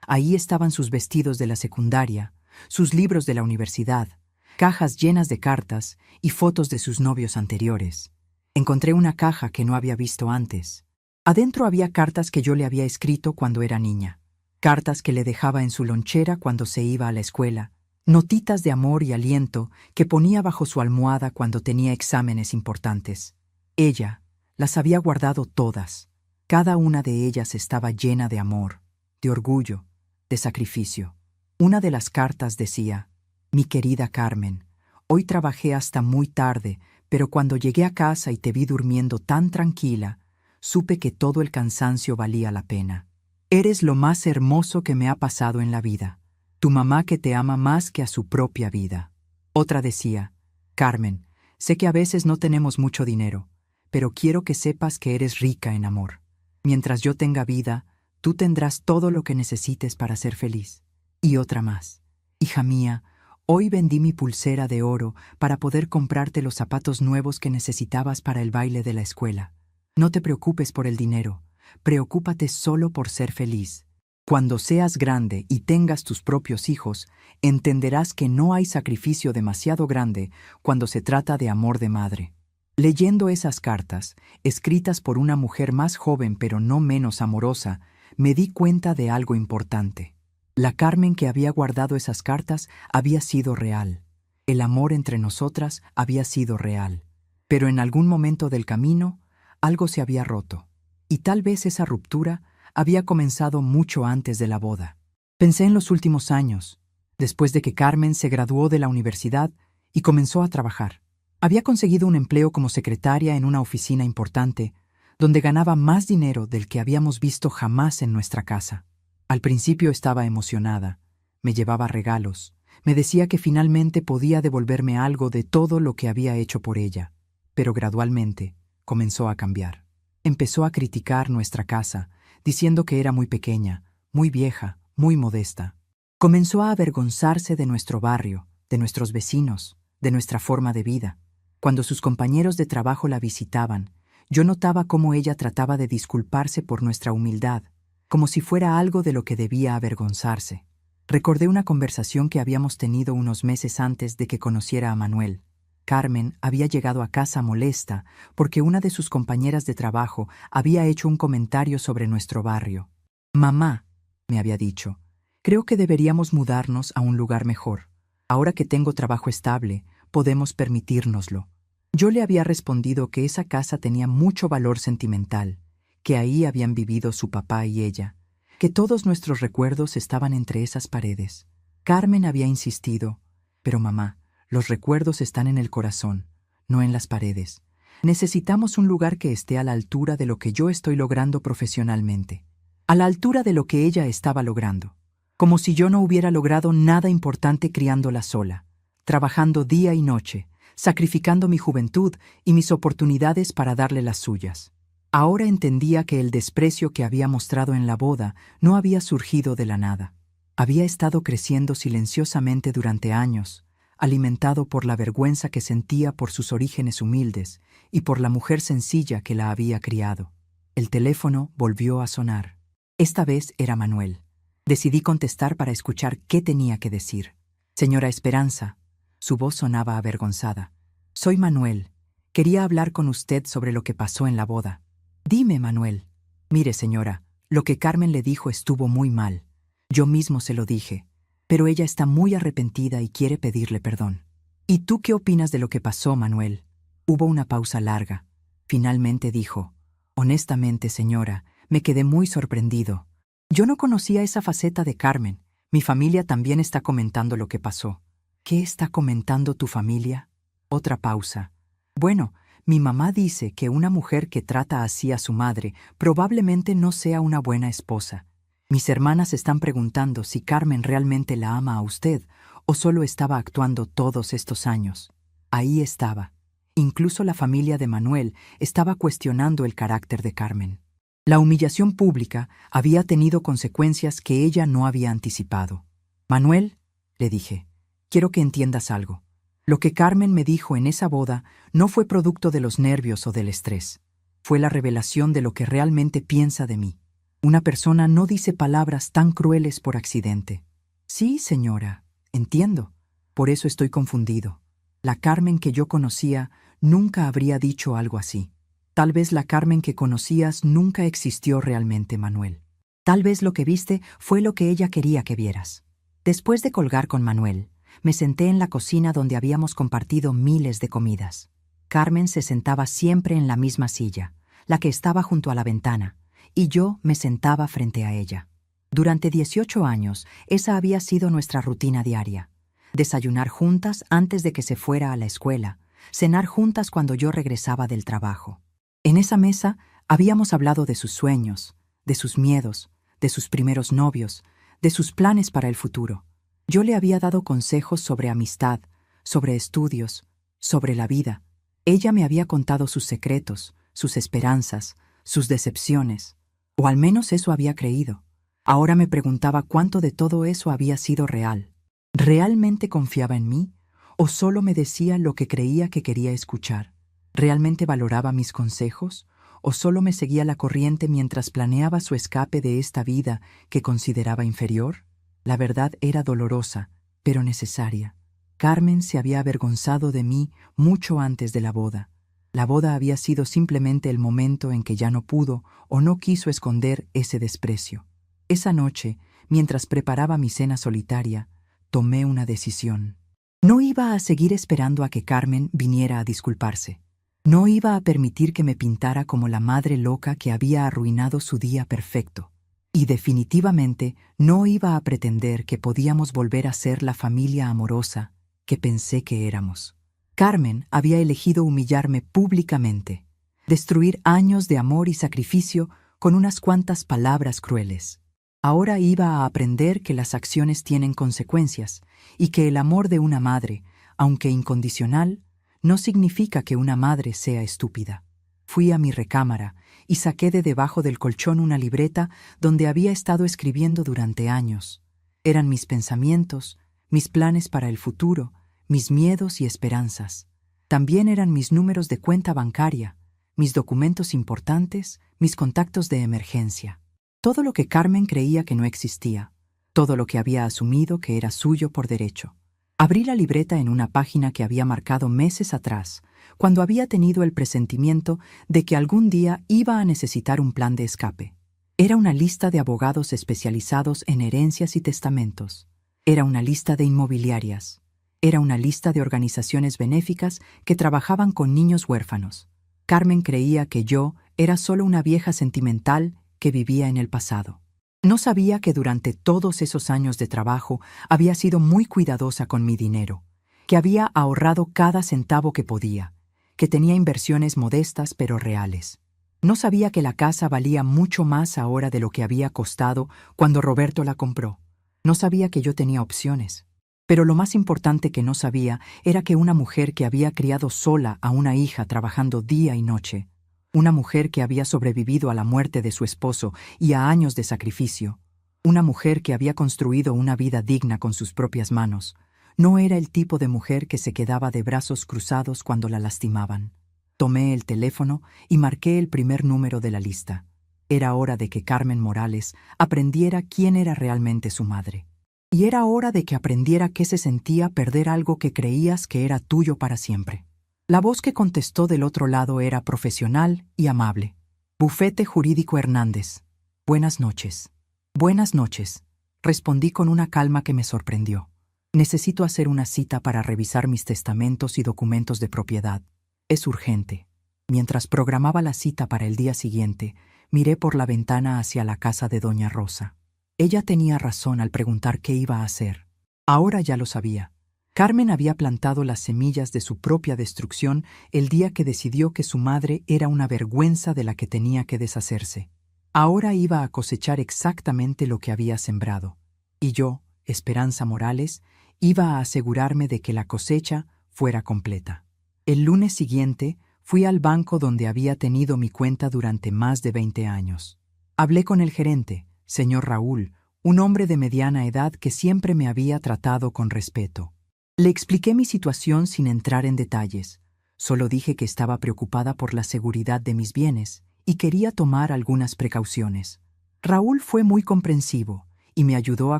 Ahí estaban sus vestidos de la secundaria, sus libros de la universidad, cajas llenas de cartas y fotos de sus novios anteriores. Encontré una caja que no había visto antes. Adentro había cartas que yo le había escrito cuando era niña, cartas que le dejaba en su lonchera cuando se iba a la escuela, notitas de amor y aliento que ponía bajo su almohada cuando tenía exámenes importantes. Ella las había guardado todas. Cada una de ellas estaba llena de amor, de orgullo, de sacrificio. Una de las cartas decía, «Mi querida Carmen, hoy trabajé hasta muy tarde, pero cuando llegué a casa y te vi durmiendo tan tranquila, supe que todo el cansancio valía la pena. Eres lo más hermoso que me ha pasado en la vida. Tu mamá que te ama más que a su propia vida». Otra decía, «Carmen, sé que a veces no tenemos mucho dinero, pero quiero que sepas que eres rica en amor. Mientras yo tenga vida, tú tendrás todo lo que necesites para ser feliz». Y otra más, «Hija mía, hoy vendí mi pulsera de oro para poder comprarte los zapatos nuevos que necesitabas para el baile de la escuela. No te preocupes por el dinero, preocúpate solo por ser feliz. Cuando seas grande y tengas tus propios hijos, entenderás que no hay sacrificio demasiado grande cuando se trata de amor de madre». Leyendo esas cartas, escritas por una mujer más joven pero no menos amorosa, me di cuenta de algo importante. La Carmen que había guardado esas cartas había sido real. El amor entre nosotras había sido real. Pero en algún momento del camino, algo se había roto. Y tal vez esa ruptura había comenzado mucho antes de la boda. Pensé en los últimos años, después de que Carmen se graduó de la universidad y comenzó a trabajar. Había conseguido un empleo como secretaria en una oficina importante, donde ganaba más dinero del que habíamos visto jamás en nuestra casa. Al principio estaba emocionada, me llevaba regalos, me decía que finalmente podía devolverme algo de todo lo que había hecho por ella, pero gradualmente comenzó a cambiar. Empezó a criticar nuestra casa, diciendo que era muy pequeña, muy vieja, muy modesta. Comenzó a avergonzarse de nuestro barrio, de nuestros vecinos, de nuestra forma de vida. Cuando sus compañeros de trabajo la visitaban, yo notaba cómo ella trataba de disculparse por nuestra humildad, como si fuera algo de lo que debía avergonzarse. Recordé una conversación que habíamos tenido unos meses antes de que conociera a Manuel. Carmen había llegado a casa molesta porque una de sus compañeras de trabajo había hecho un comentario sobre nuestro barrio. «Mamá», me había dicho, «creo que deberíamos mudarnos a un lugar mejor. Ahora que tengo trabajo estable, podemos permitírnoslo». Yo le había respondido que esa casa tenía mucho valor sentimental, que ahí habían vivido su papá y ella, que todos nuestros recuerdos estaban entre esas paredes. Carmen había insistido, «Pero mamá, los recuerdos están en el corazón, no en las paredes. Necesitamos un lugar que esté a la altura de lo que yo estoy logrando profesionalmente, a la altura de lo que ella estaba logrando. Como si yo no hubiera logrado nada importante criándola sola, trabajando día y noche, sacrificando mi juventud y mis oportunidades para darle las suyas. Ahora entendía que el desprecio que había mostrado en la boda no había surgido de la nada. Había estado creciendo silenciosamente durante años, alimentado por la vergüenza que sentía por sus orígenes humildes y por la mujer sencilla que la había criado. El teléfono volvió a sonar. Esta vez era Manuel. Decidí contestar para escuchar qué tenía que decir. Señora Esperanza, su voz sonaba avergonzada. Soy Manuel. Quería hablar con usted sobre lo que pasó en la boda. Dime, Manuel. Mire, señora, lo que Carmen le dijo estuvo muy mal. Yo mismo se lo dije, pero ella está muy arrepentida y quiere pedirle perdón. ¿Y tú qué opinas de lo que pasó, Manuel? Hubo una pausa larga. Finalmente dijo, honestamente, señora, me quedé muy sorprendido. Yo no conocía esa faceta de Carmen. Mi familia también está comentando lo que pasó. ¿Qué está comentando tu familia? Otra pausa. Bueno, mi mamá dice que una mujer que trata así a su madre probablemente no sea una buena esposa. Mis hermanas están preguntando si Carmen realmente la ama a usted o solo estaba actuando todos estos años. Ahí estaba. Incluso la familia de Manuel estaba cuestionando el carácter de Carmen. La humillación pública había tenido consecuencias que ella no había anticipado. Manuel, le dije, quiero que entiendas algo. Lo que Carmen me dijo en esa boda no fue producto de los nervios o del estrés. Fue la revelación de lo que realmente piensa de mí. Una persona no dice palabras tan crueles por accidente. Sí, señora, entiendo. Por eso estoy confundido. La Carmen que yo conocía nunca habría dicho algo así. Tal vez la Carmen que conocías nunca existió realmente, Manuel. Tal vez lo que viste fue lo que ella quería que vieras. Después de colgar con Manuel, me senté en la cocina donde habíamos compartido miles de comidas. Carmen se sentaba siempre en la misma silla, la que estaba junto a la ventana, y yo me sentaba frente a ella. Durante 18 años, esa había sido nuestra rutina diaria. Desayunar juntas antes de que se fuera a la escuela, cenar juntas cuando yo regresaba del trabajo. En esa mesa habíamos hablado de sus sueños, de sus miedos, de sus primeros novios, de sus planes para el futuro. Yo le había dado consejos sobre amistad, sobre estudios, sobre la vida. Ella me había contado sus secretos, sus esperanzas, sus decepciones, o al menos eso había creído. Ahora me preguntaba cuánto de todo eso había sido real. ¿Realmente confiaba en mí? ¿O solo me decía lo que creía que quería escuchar? ¿Realmente valoraba mis consejos? ¿O solo me seguía la corriente mientras planeaba su escape de esta vida que consideraba inferior? La verdad era dolorosa, pero necesaria. Carmen se había avergonzado de mí mucho antes de la boda. La boda había sido simplemente el momento en que ya no pudo o no quiso esconder ese desprecio. Esa noche, mientras preparaba mi cena solitaria, tomé una decisión. No iba a seguir esperando a que Carmen viniera a disculparse. No iba a permitir que me pintara como la madre loca que había arruinado su día perfecto. Y definitivamente no iba a pretender que podíamos volver a ser la familia amorosa que pensé que éramos. Carmen había elegido humillarme públicamente, destruir años de amor y sacrificio con unas cuantas palabras crueles. Ahora iba a aprender que las acciones tienen consecuencias y que el amor de una madre, aunque incondicional, no significa que una madre sea estúpida. Fui a mi recámara y saqué de debajo del colchón una libreta donde había estado escribiendo durante años. Eran mis pensamientos, mis planes para el futuro, mis miedos y esperanzas. También eran mis números de cuenta bancaria, mis documentos importantes, mis contactos de emergencia. Todo lo que Carmen creía que no existía, todo lo que había asumido que era suyo por derecho. Abrí la libreta en una página que había marcado meses atrás, cuando había tenido el presentimiento de que algún día iba a necesitar un plan de escape. Era una lista de abogados especializados en herencias y testamentos. Era una lista de inmobiliarias. Era una lista de organizaciones benéficas que trabajaban con niños huérfanos. Carmen creía que yo era solo una vieja sentimental que vivía en el pasado. No sabía que durante todos esos años de trabajo había sido muy cuidadosa con mi dinero, que había ahorrado cada centavo que podía, que tenía inversiones modestas pero reales. No sabía que la casa valía mucho más ahora de lo que había costado cuando Roberto la compró. No sabía que yo tenía opciones. Pero lo más importante que no sabía era que una mujer que había criado sola a una hija trabajando día y noche, una mujer que había sobrevivido a la muerte de su esposo y a años de sacrificio, una mujer que había construido una vida digna con sus propias manos, no era el tipo de mujer que se quedaba de brazos cruzados cuando la lastimaban. Tomé el teléfono y marqué el primer número de la lista. Era hora de que Carmen Morales aprendiera quién era realmente su madre. Y era hora de que aprendiera qué se sentía perder algo que creías que era tuyo para siempre. La voz que contestó del otro lado era profesional y amable. Bufete Jurídico Hernández. Buenas noches. Buenas noches, respondí con una calma que me sorprendió. Necesito hacer una cita para revisar mis testamentos y documentos de propiedad. Es urgente. Mientras programaba la cita para el día siguiente, miré por la ventana hacia la casa de doña Rosa. Ella tenía razón al preguntar qué iba a hacer. Ahora ya lo sabía. Carmen había plantado las semillas de su propia destrucción el día que decidió que su madre era una vergüenza de la que tenía que deshacerse. Ahora iba a cosechar exactamente lo que había sembrado. Y yo, Esperanza Morales, iba a asegurarme de que la cosecha fuera completa. El lunes siguiente, fui al banco donde había tenido mi cuenta durante más de 20 años. Hablé con el gerente, señor Raúl, un hombre de mediana edad que siempre me había tratado con respeto. Le expliqué mi situación sin entrar en detalles. Solo dije que estaba preocupada por la seguridad de mis bienes y quería tomar algunas precauciones. Raúl fue muy comprensivo y me ayudó a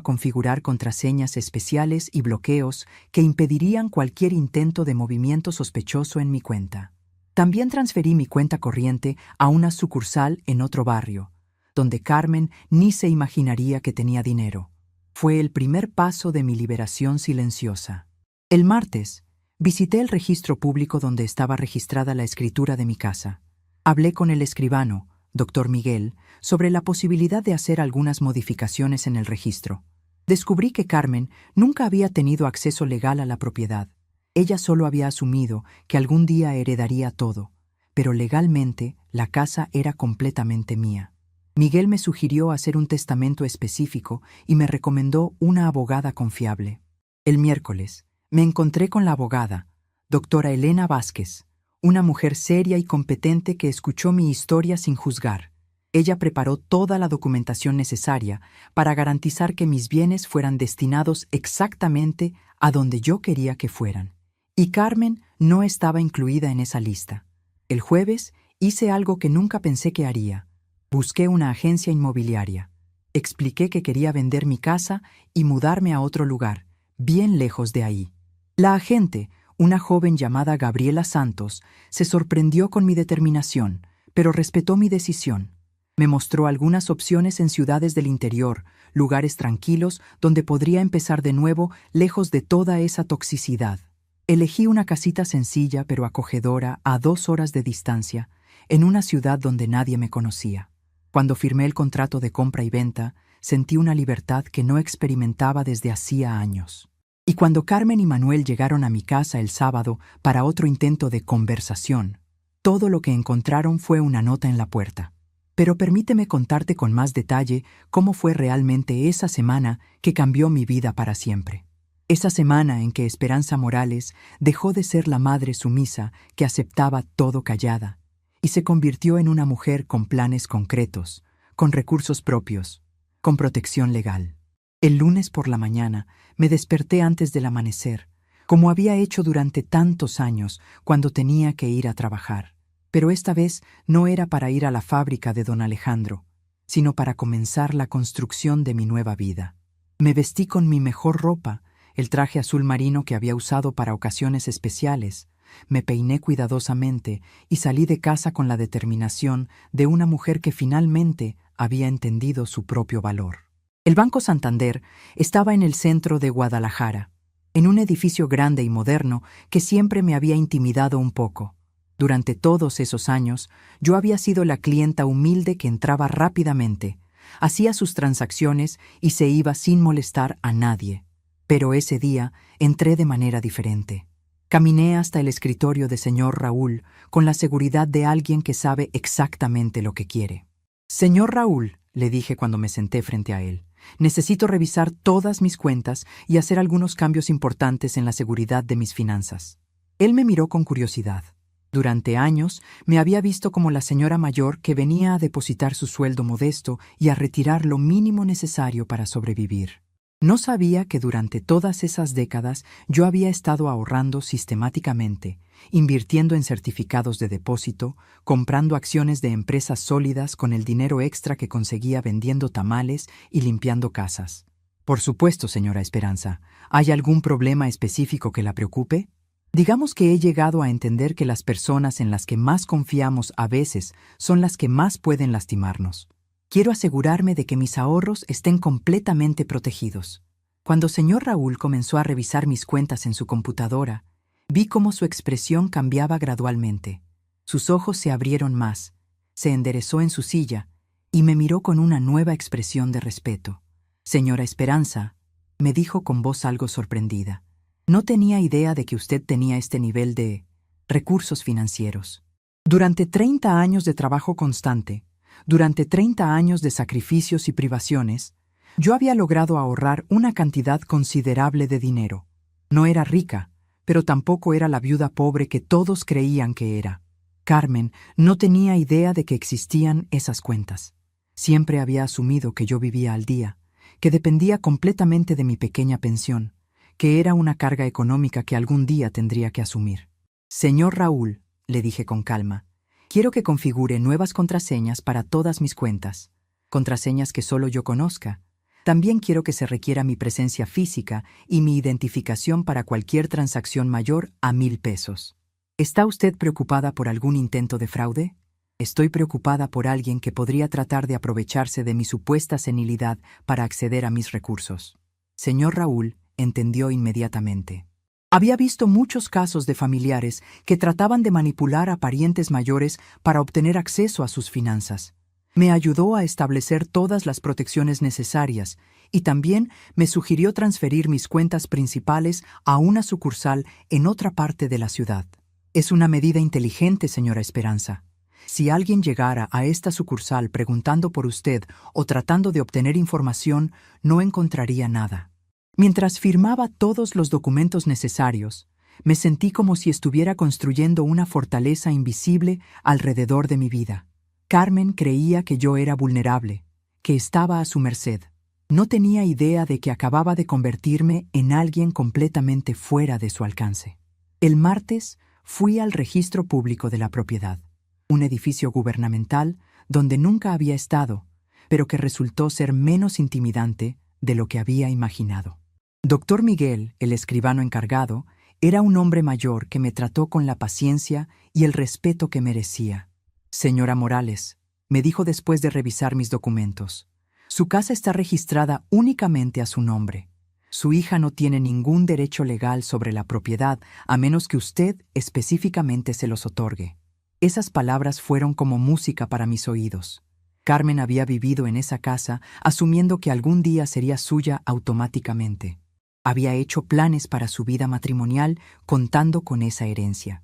configurar contraseñas especiales y bloqueos que impedirían cualquier intento de movimiento sospechoso en mi cuenta. También transferí mi cuenta corriente a una sucursal en otro barrio, donde Carmen ni se imaginaría que tenía dinero. Fue el primer paso de mi liberación silenciosa. El martes, visité el registro público donde estaba registrada la escritura de mi casa. Hablé con el escribano, Dr. Miguel, sobre la posibilidad de hacer algunas modificaciones en el registro. Descubrí que Carmen nunca había tenido acceso legal a la propiedad. Ella solo había asumido que algún día heredaría todo, pero legalmente la casa era completamente mía. Miguel me sugirió hacer un testamento específico y me recomendó una abogada confiable. El miércoles, me encontré con la abogada, doctora Elena Vázquez, una mujer seria y competente que escuchó mi historia sin juzgar. Ella preparó toda la documentación necesaria para garantizar que mis bienes fueran destinados exactamente a donde yo quería que fueran. Y Carmen no estaba incluida en esa lista. El jueves hice algo que nunca pensé que haría. Busqué una agencia inmobiliaria. Expliqué que quería vender mi casa y mudarme a otro lugar, bien lejos de ahí. La agente, una joven llamada Gabriela Santos, se sorprendió con mi determinación, pero respetó mi decisión. Me mostró algunas opciones en ciudades del interior, lugares tranquilos donde podría empezar de nuevo lejos de toda esa toxicidad. Elegí una casita sencilla pero acogedora a 2 horas de distancia, en una ciudad donde nadie me conocía. Cuando firmé el contrato de compra y venta, sentí una libertad que no experimentaba desde hacía años. Y cuando Carmen y Manuel llegaron a mi casa el sábado para otro intento de conversación, todo lo que encontraron fue una nota en la puerta. Pero permíteme contarte con más detalle cómo fue realmente esa semana que cambió mi vida para siempre. Esa semana en que Esperanza Morales dejó de ser la madre sumisa que aceptaba todo callada y se convirtió en una mujer con planes concretos, con recursos propios, con protección legal. El lunes por la mañana me desperté antes del amanecer, como había hecho durante tantos años cuando tenía que ir a trabajar. Pero esta vez no era para ir a la fábrica de don Alejandro, sino para comenzar la construcción de mi nueva vida. Me vestí con mi mejor ropa, el traje azul marino que había usado para ocasiones especiales. Me peiné cuidadosamente y salí de casa con la determinación de una mujer que finalmente había entendido su propio valor. El Banco Santander estaba en el centro de Guadalajara, en un edificio grande y moderno que siempre me había intimidado un poco. Durante todos esos años, yo había sido la clienta humilde que entraba rápidamente, hacía sus transacciones y se iba sin molestar a nadie. Pero ese día entré de manera diferente. Caminé hasta el escritorio de señor Raúl con la seguridad de alguien que sabe exactamente lo que quiere. Señor Raúl, le dije cuando me senté frente a él, necesito revisar todas mis cuentas y hacer algunos cambios importantes en la seguridad de mis finanzas. Él me miró con curiosidad. Durante años me había visto como la señora mayor que venía a depositar su sueldo modesto y a retirar lo mínimo necesario para sobrevivir. No sabía que durante todas esas décadas yo había estado ahorrando sistemáticamente, invirtiendo en certificados de depósito, comprando acciones de empresas sólidas con el dinero extra que conseguía vendiendo tamales y limpiando casas. Por supuesto, señora Esperanza, ¿hay algún problema específico que la preocupe? Digamos que he llegado a entender que las personas en las que más confiamos a veces son las que más pueden lastimarnos. Quiero asegurarme de que mis ahorros estén completamente protegidos. Cuando señor Raúl comenzó a revisar mis cuentas en su computadora, vi cómo su expresión cambiaba gradualmente. Sus ojos se abrieron más, se enderezó en su silla y me miró con una nueva expresión de respeto. Señora Esperanza, me dijo con voz algo sorprendida, no tenía idea de que usted tenía este nivel de recursos financieros. Durante 30 años de trabajo constante, durante 30 años de sacrificios y privaciones, yo había logrado ahorrar una cantidad considerable de dinero. No era rica, pero tampoco era la viuda pobre que todos creían que era. Carmen no tenía idea de que existían esas cuentas. Siempre había asumido que yo vivía al día, que dependía completamente de mi pequeña pensión, que era una carga económica que algún día tendría que asumir. Señor Raúl, le dije con calma, quiero que configure nuevas contraseñas para todas mis cuentas, contraseñas que solo yo conozca. También quiero que se requiera mi presencia física y mi identificación para cualquier transacción mayor a 1,000 pesos. ¿Está usted preocupada por algún intento de fraude? Estoy preocupada por alguien que podría tratar de aprovecharse de mi supuesta senilidad para acceder a mis recursos. Señor Raúl entendió inmediatamente. Había visto muchos casos de familiares que trataban de manipular a parientes mayores para obtener acceso a sus finanzas. Me ayudó a establecer todas las protecciones necesarias y también me sugirió transferir mis cuentas principales a una sucursal en otra parte de la ciudad. Es una medida inteligente, señora Esperanza. Si alguien llegara a esta sucursal preguntando por usted o tratando de obtener información, no encontraría nada. Mientras firmaba todos los documentos necesarios, me sentí como si estuviera construyendo una fortaleza invisible alrededor de mi vida. Carmen creía que yo era vulnerable, que estaba a su merced. No tenía idea de que acababa de convertirme en alguien completamente fuera de su alcance. El martes fui al registro público de la propiedad, un edificio gubernamental donde nunca había estado, pero que resultó ser menos intimidante de lo que había imaginado. Doctor Miguel, el escribano encargado, era un hombre mayor que me trató con la paciencia y el respeto que merecía. Señora Morales, me dijo después de revisar mis documentos, su casa está registrada únicamente a su nombre. Su hija no tiene ningún derecho legal sobre la propiedad a menos que usted específicamente se los otorgue. Esas palabras fueron como música para mis oídos. Carmen había vivido en esa casa asumiendo que algún día sería suya automáticamente. Había hecho planes para su vida matrimonial contando con esa herencia.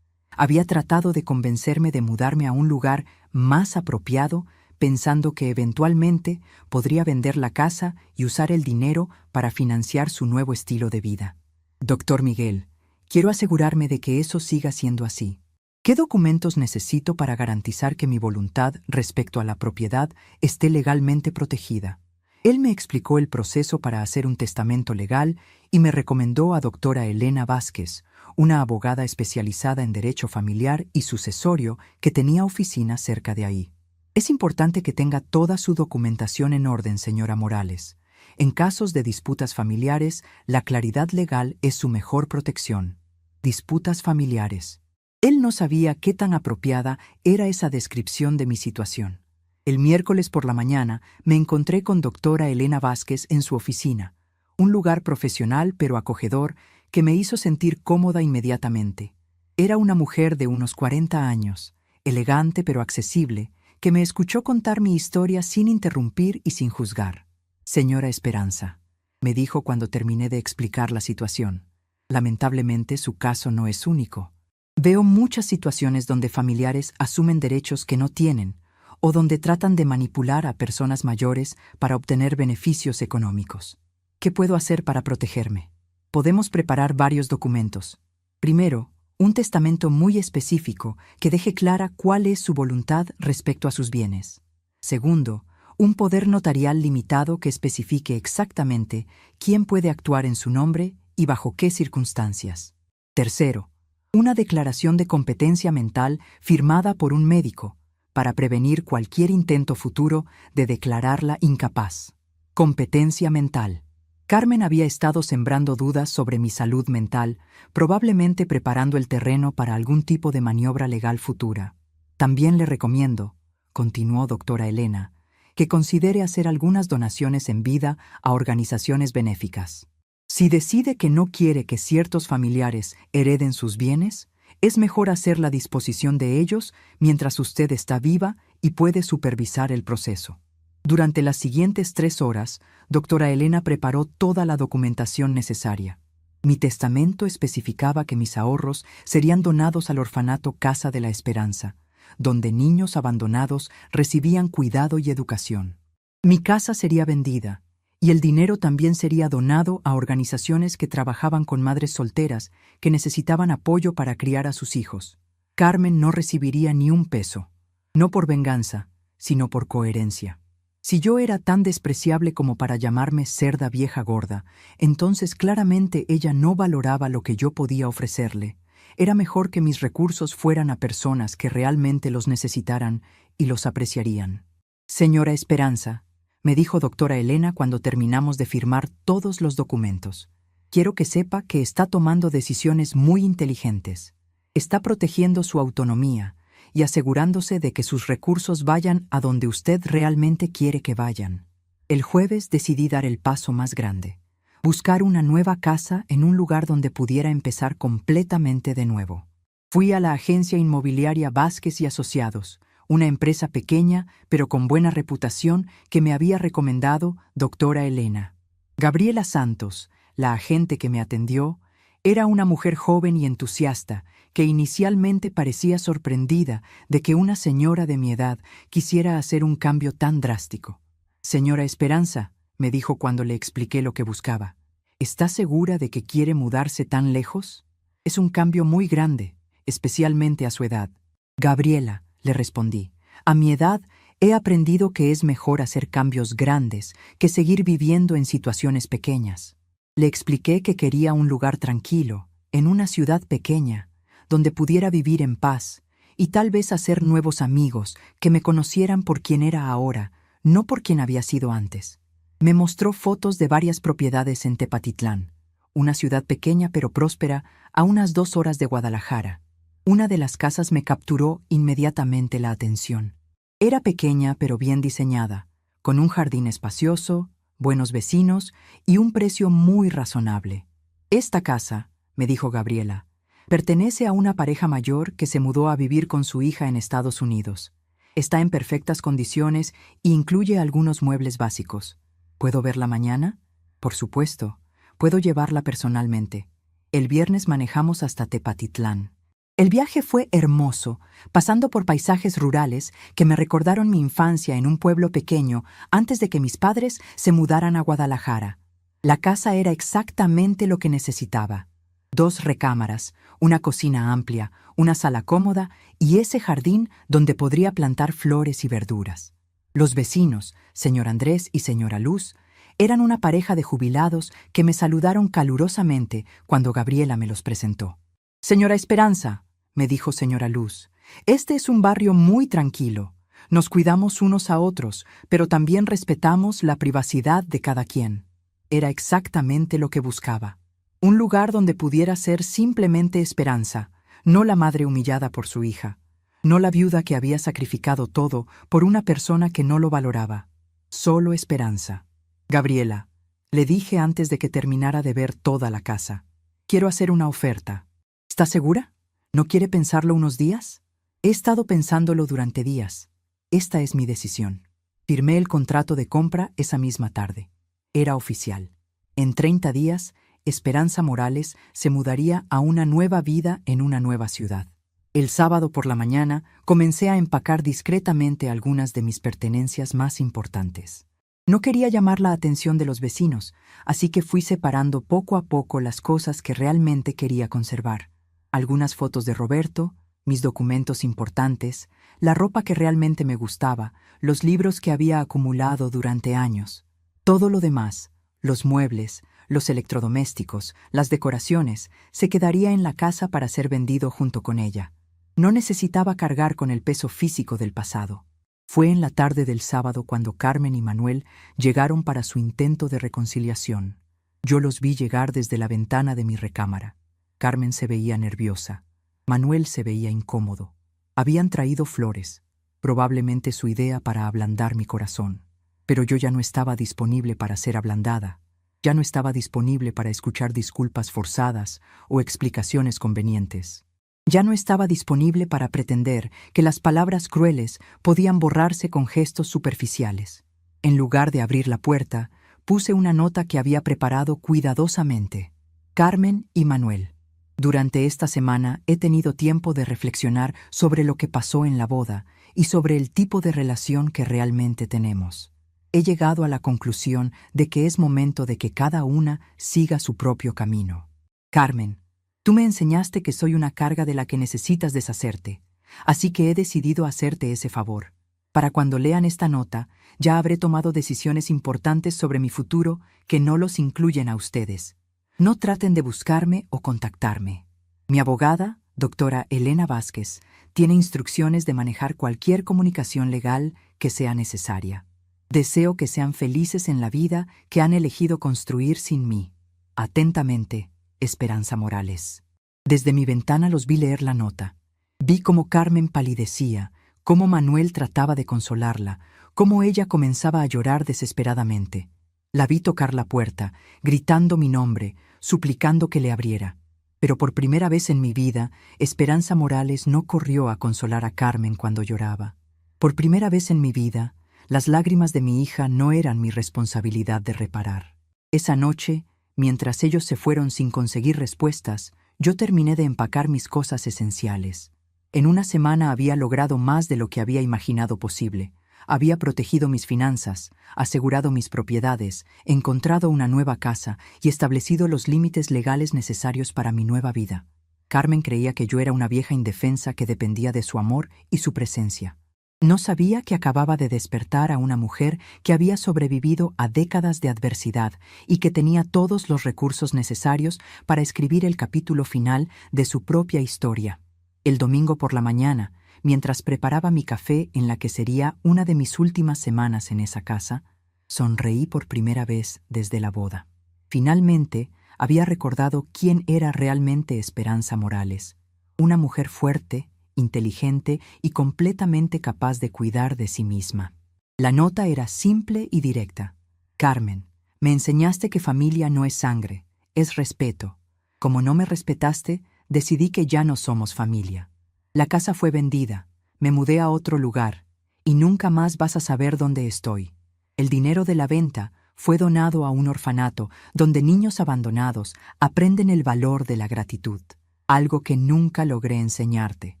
Había tratado de convencerme de mudarme a un lugar más apropiado, pensando que eventualmente podría vender la casa y usar el dinero para financiar su nuevo estilo de vida. Doctor Miguel, quiero asegurarme de que eso siga siendo así. ¿Qué documentos necesito para garantizar que mi voluntad respecto a la propiedad esté legalmente protegida? Él me explicó el proceso para hacer un testamento legal y me recomendó a doctora Elena Vázquez, una abogada especializada en derecho familiar y sucesorio que tenía oficina cerca de ahí. Es importante que tenga toda su documentación en orden, señora Morales. En casos de disputas familiares, la claridad legal es su mejor protección. Disputas familiares. Él no sabía qué tan apropiada era esa descripción de mi situación. El miércoles por la mañana me encontré con doctora Elena Vázquez en su oficina, un lugar profesional pero acogedor que me hizo sentir cómoda inmediatamente. Era una mujer de unos 40 años, elegante pero accesible, que me escuchó contar mi historia sin interrumpir y sin juzgar. Señora Esperanza, me dijo cuando terminé de explicar la situación, Lamentablemente, su caso no es único. Veo muchas situaciones donde familiares asumen derechos que no tienen o donde tratan de manipular a personas mayores para obtener beneficios económicos. ¿Qué puedo hacer para protegerme? Podemos preparar varios documentos. Primero, un testamento muy específico que deje clara cuál es su voluntad respecto a sus bienes. Segundo, un poder notarial limitado que especifique exactamente quién puede actuar en su nombre y bajo qué circunstancias. Tercero, una declaración de competencia mental firmada por un médico para prevenir cualquier intento futuro de declararla incapaz. Competencia mental. Carmen había estado sembrando dudas sobre mi salud mental, probablemente preparando el terreno para algún tipo de maniobra legal futura. También le recomiendo, continuó doctora Elena, que considere hacer algunas donaciones en vida a organizaciones benéficas. Si decide que no quiere que ciertos familiares hereden sus bienes, es mejor hacer la disposición de ellos mientras usted está viva y puede supervisar el proceso. Durante las siguientes 3 horas, doctora Elena preparó toda la documentación necesaria. Mi testamento especificaba que mis ahorros serían donados al orfanato Casa de la Esperanza, donde niños abandonados recibían cuidado y educación. Mi casa sería vendida, y el dinero también sería donado a organizaciones que trabajaban con madres solteras que necesitaban apoyo para criar a sus hijos. Carmen no recibiría ni un peso, no por venganza, sino por coherencia. Si yo era tan despreciable como para llamarme cerda vieja gorda, entonces claramente ella no valoraba lo que yo podía ofrecerle. Era mejor que mis recursos fueran a personas que realmente los necesitaran y los apreciarían. Señora Esperanza, me dijo doctora Elena cuando terminamos de firmar todos los documentos. Quiero que sepa que está tomando decisiones muy inteligentes. Está protegiendo su autonomía y asegurándose de que sus recursos vayan a donde usted realmente quiere que vayan. El jueves decidí dar el paso más grande. Buscar una nueva casa en un lugar donde pudiera empezar completamente de nuevo. Fui a la agencia inmobiliaria Vázquez y Asociados, una empresa pequeña pero con buena reputación que me había recomendado doctora Elena. Gabriela Santos, la agente que me atendió, era una mujer joven y entusiasta que inicialmente parecía sorprendida de que una señora de mi edad quisiera hacer un cambio tan drástico. Señora Esperanza, me dijo cuando le expliqué lo que buscaba, ¿está segura de que quiere mudarse tan lejos? Es un cambio muy grande, especialmente a su edad. Gabriela, le respondí, a mi edad he aprendido que es mejor hacer cambios grandes que seguir viviendo en situaciones pequeñas. Le expliqué que quería un lugar tranquilo, en una ciudad pequeña, donde pudiera vivir en paz y tal vez hacer nuevos amigos que me conocieran por quien era ahora, no por quien había sido antes. Me mostró fotos de varias propiedades en Tepatitlán, una ciudad pequeña pero próspera a unas 2 horas de Guadalajara. Una de las casas me capturó inmediatamente la atención. Era pequeña pero bien diseñada, con un jardín espacioso, buenos vecinos y un precio muy razonable. Esta casa, me dijo Gabriela, pertenece a una pareja mayor que se mudó a vivir con su hija en Estados Unidos. Está en perfectas condiciones e incluye algunos muebles básicos. ¿Puedo verla mañana? Por supuesto. Puedo llevarla personalmente. El viernes manejamos hasta Tepatitlán. El viaje fue hermoso, pasando por paisajes rurales que me recordaron mi infancia en un pueblo pequeño antes de que mis padres se mudaran a Guadalajara. La casa era exactamente lo que necesitaba. 2 recámaras, una cocina amplia, una sala cómoda y ese jardín donde podría plantar flores y verduras. Los vecinos, señor Andrés y señora Luz, eran una pareja de jubilados que me saludaron calurosamente cuando Gabriela me los presentó. Señora Esperanza, me dijo señora Luz, este es un barrio muy tranquilo. Nos cuidamos unos a otros, pero también respetamos la privacidad de cada quien. Era exactamente lo que buscaba. Un lugar donde pudiera ser simplemente Esperanza, no la madre humillada por su hija, no la viuda que había sacrificado todo por una persona que no lo valoraba. Solo Esperanza. Gabriela, le dije antes de que terminara de ver toda la casa, quiero hacer una oferta. ¿Está segura? ¿No quiere pensarlo unos días? He estado pensándolo durante días. Esta es mi decisión. Firmé el contrato de compra esa misma tarde. Era oficial. En 30 días Esperanza Morales se mudaría a una nueva vida en una nueva ciudad. El sábado por la mañana comencé a empacar discretamente algunas de mis pertenencias más importantes. No quería llamar la atención de los vecinos, así que fui separando poco a poco las cosas que realmente quería conservar. Algunas fotos de Roberto, mis documentos importantes, la ropa que realmente me gustaba, los libros que había acumulado durante años. Todo lo demás, los muebles, los electrodomésticos, las decoraciones, se quedaría en la casa para ser vendido junto con ella. No necesitaba cargar con el peso físico del pasado. Fue en la tarde del sábado cuando Carmen y Manuel llegaron para su intento de reconciliación. Yo los vi llegar desde la ventana de mi recámara. Carmen se veía nerviosa. Manuel se veía incómodo. Habían traído flores, probablemente su idea para ablandar mi corazón. Pero yo ya no estaba disponible para ser ablandada. Ya no estaba disponible para escuchar disculpas forzadas o explicaciones convenientes. Ya no estaba disponible para pretender que las palabras crueles podían borrarse con gestos superficiales. En lugar de abrir la puerta, puse una nota que había preparado cuidadosamente. Carmen y Manuel. Durante esta semana he tenido tiempo de reflexionar sobre lo que pasó en la boda y sobre el tipo de relación que realmente tenemos. He llegado a la conclusión de que es momento de que cada una siga su propio camino. Carmen, tú me enseñaste que soy una carga de la que necesitas deshacerte, así que he decidido hacerte ese favor. Para cuando lean esta nota, ya habré tomado decisiones importantes sobre mi futuro que no los incluyen a ustedes. No traten de buscarme o contactarme. Mi abogada, doctora Elena Vázquez, tiene instrucciones de manejar cualquier comunicación legal que sea necesaria. Deseo que sean felices en la vida que han elegido construir sin mí. Atentamente, Esperanza Morales. Desde mi ventana los vi leer la nota. Vi cómo Carmen palidecía, cómo Manuel trataba de consolarla, cómo ella comenzaba a llorar desesperadamente. La vi tocar la puerta, gritando mi nombre, suplicando que le abriera. Pero por primera vez en mi vida, Esperanza Morales no corrió a consolar a Carmen cuando lloraba. Por primera vez en mi vida, las lágrimas de mi hija no eran mi responsabilidad de reparar. Esa noche, mientras ellos se fueron sin conseguir respuestas, yo terminé de empacar mis cosas esenciales. En una semana había logrado más de lo que había imaginado posible. Había protegido mis finanzas, asegurado mis propiedades, encontrado una nueva casa y establecido los límites legales necesarios para mi nueva vida. Carmen creía que yo era una vieja indefensa que dependía de su amor y su presencia. No sabía que acababa de despertar a una mujer que había sobrevivido a décadas de adversidad y que tenía todos los recursos necesarios para escribir el capítulo final de su propia historia. El domingo por la mañana, mientras preparaba mi café en la que sería una de mis últimas semanas en esa casa, sonreí por primera vez desde la boda. Finalmente, había recordado quién era realmente Esperanza Morales, una mujer fuerte, inteligente y completamente capaz de cuidar de sí misma. La nota era simple y directa. Carmen, me enseñaste que familia no es sangre, es respeto. Como no me respetaste, decidí que ya no somos familia. La casa fue vendida, me mudé a otro lugar, y nunca más vas a saber dónde estoy. El dinero de la venta fue donado a un orfanato donde niños abandonados aprenden el valor de la gratitud, algo que nunca logré enseñarte.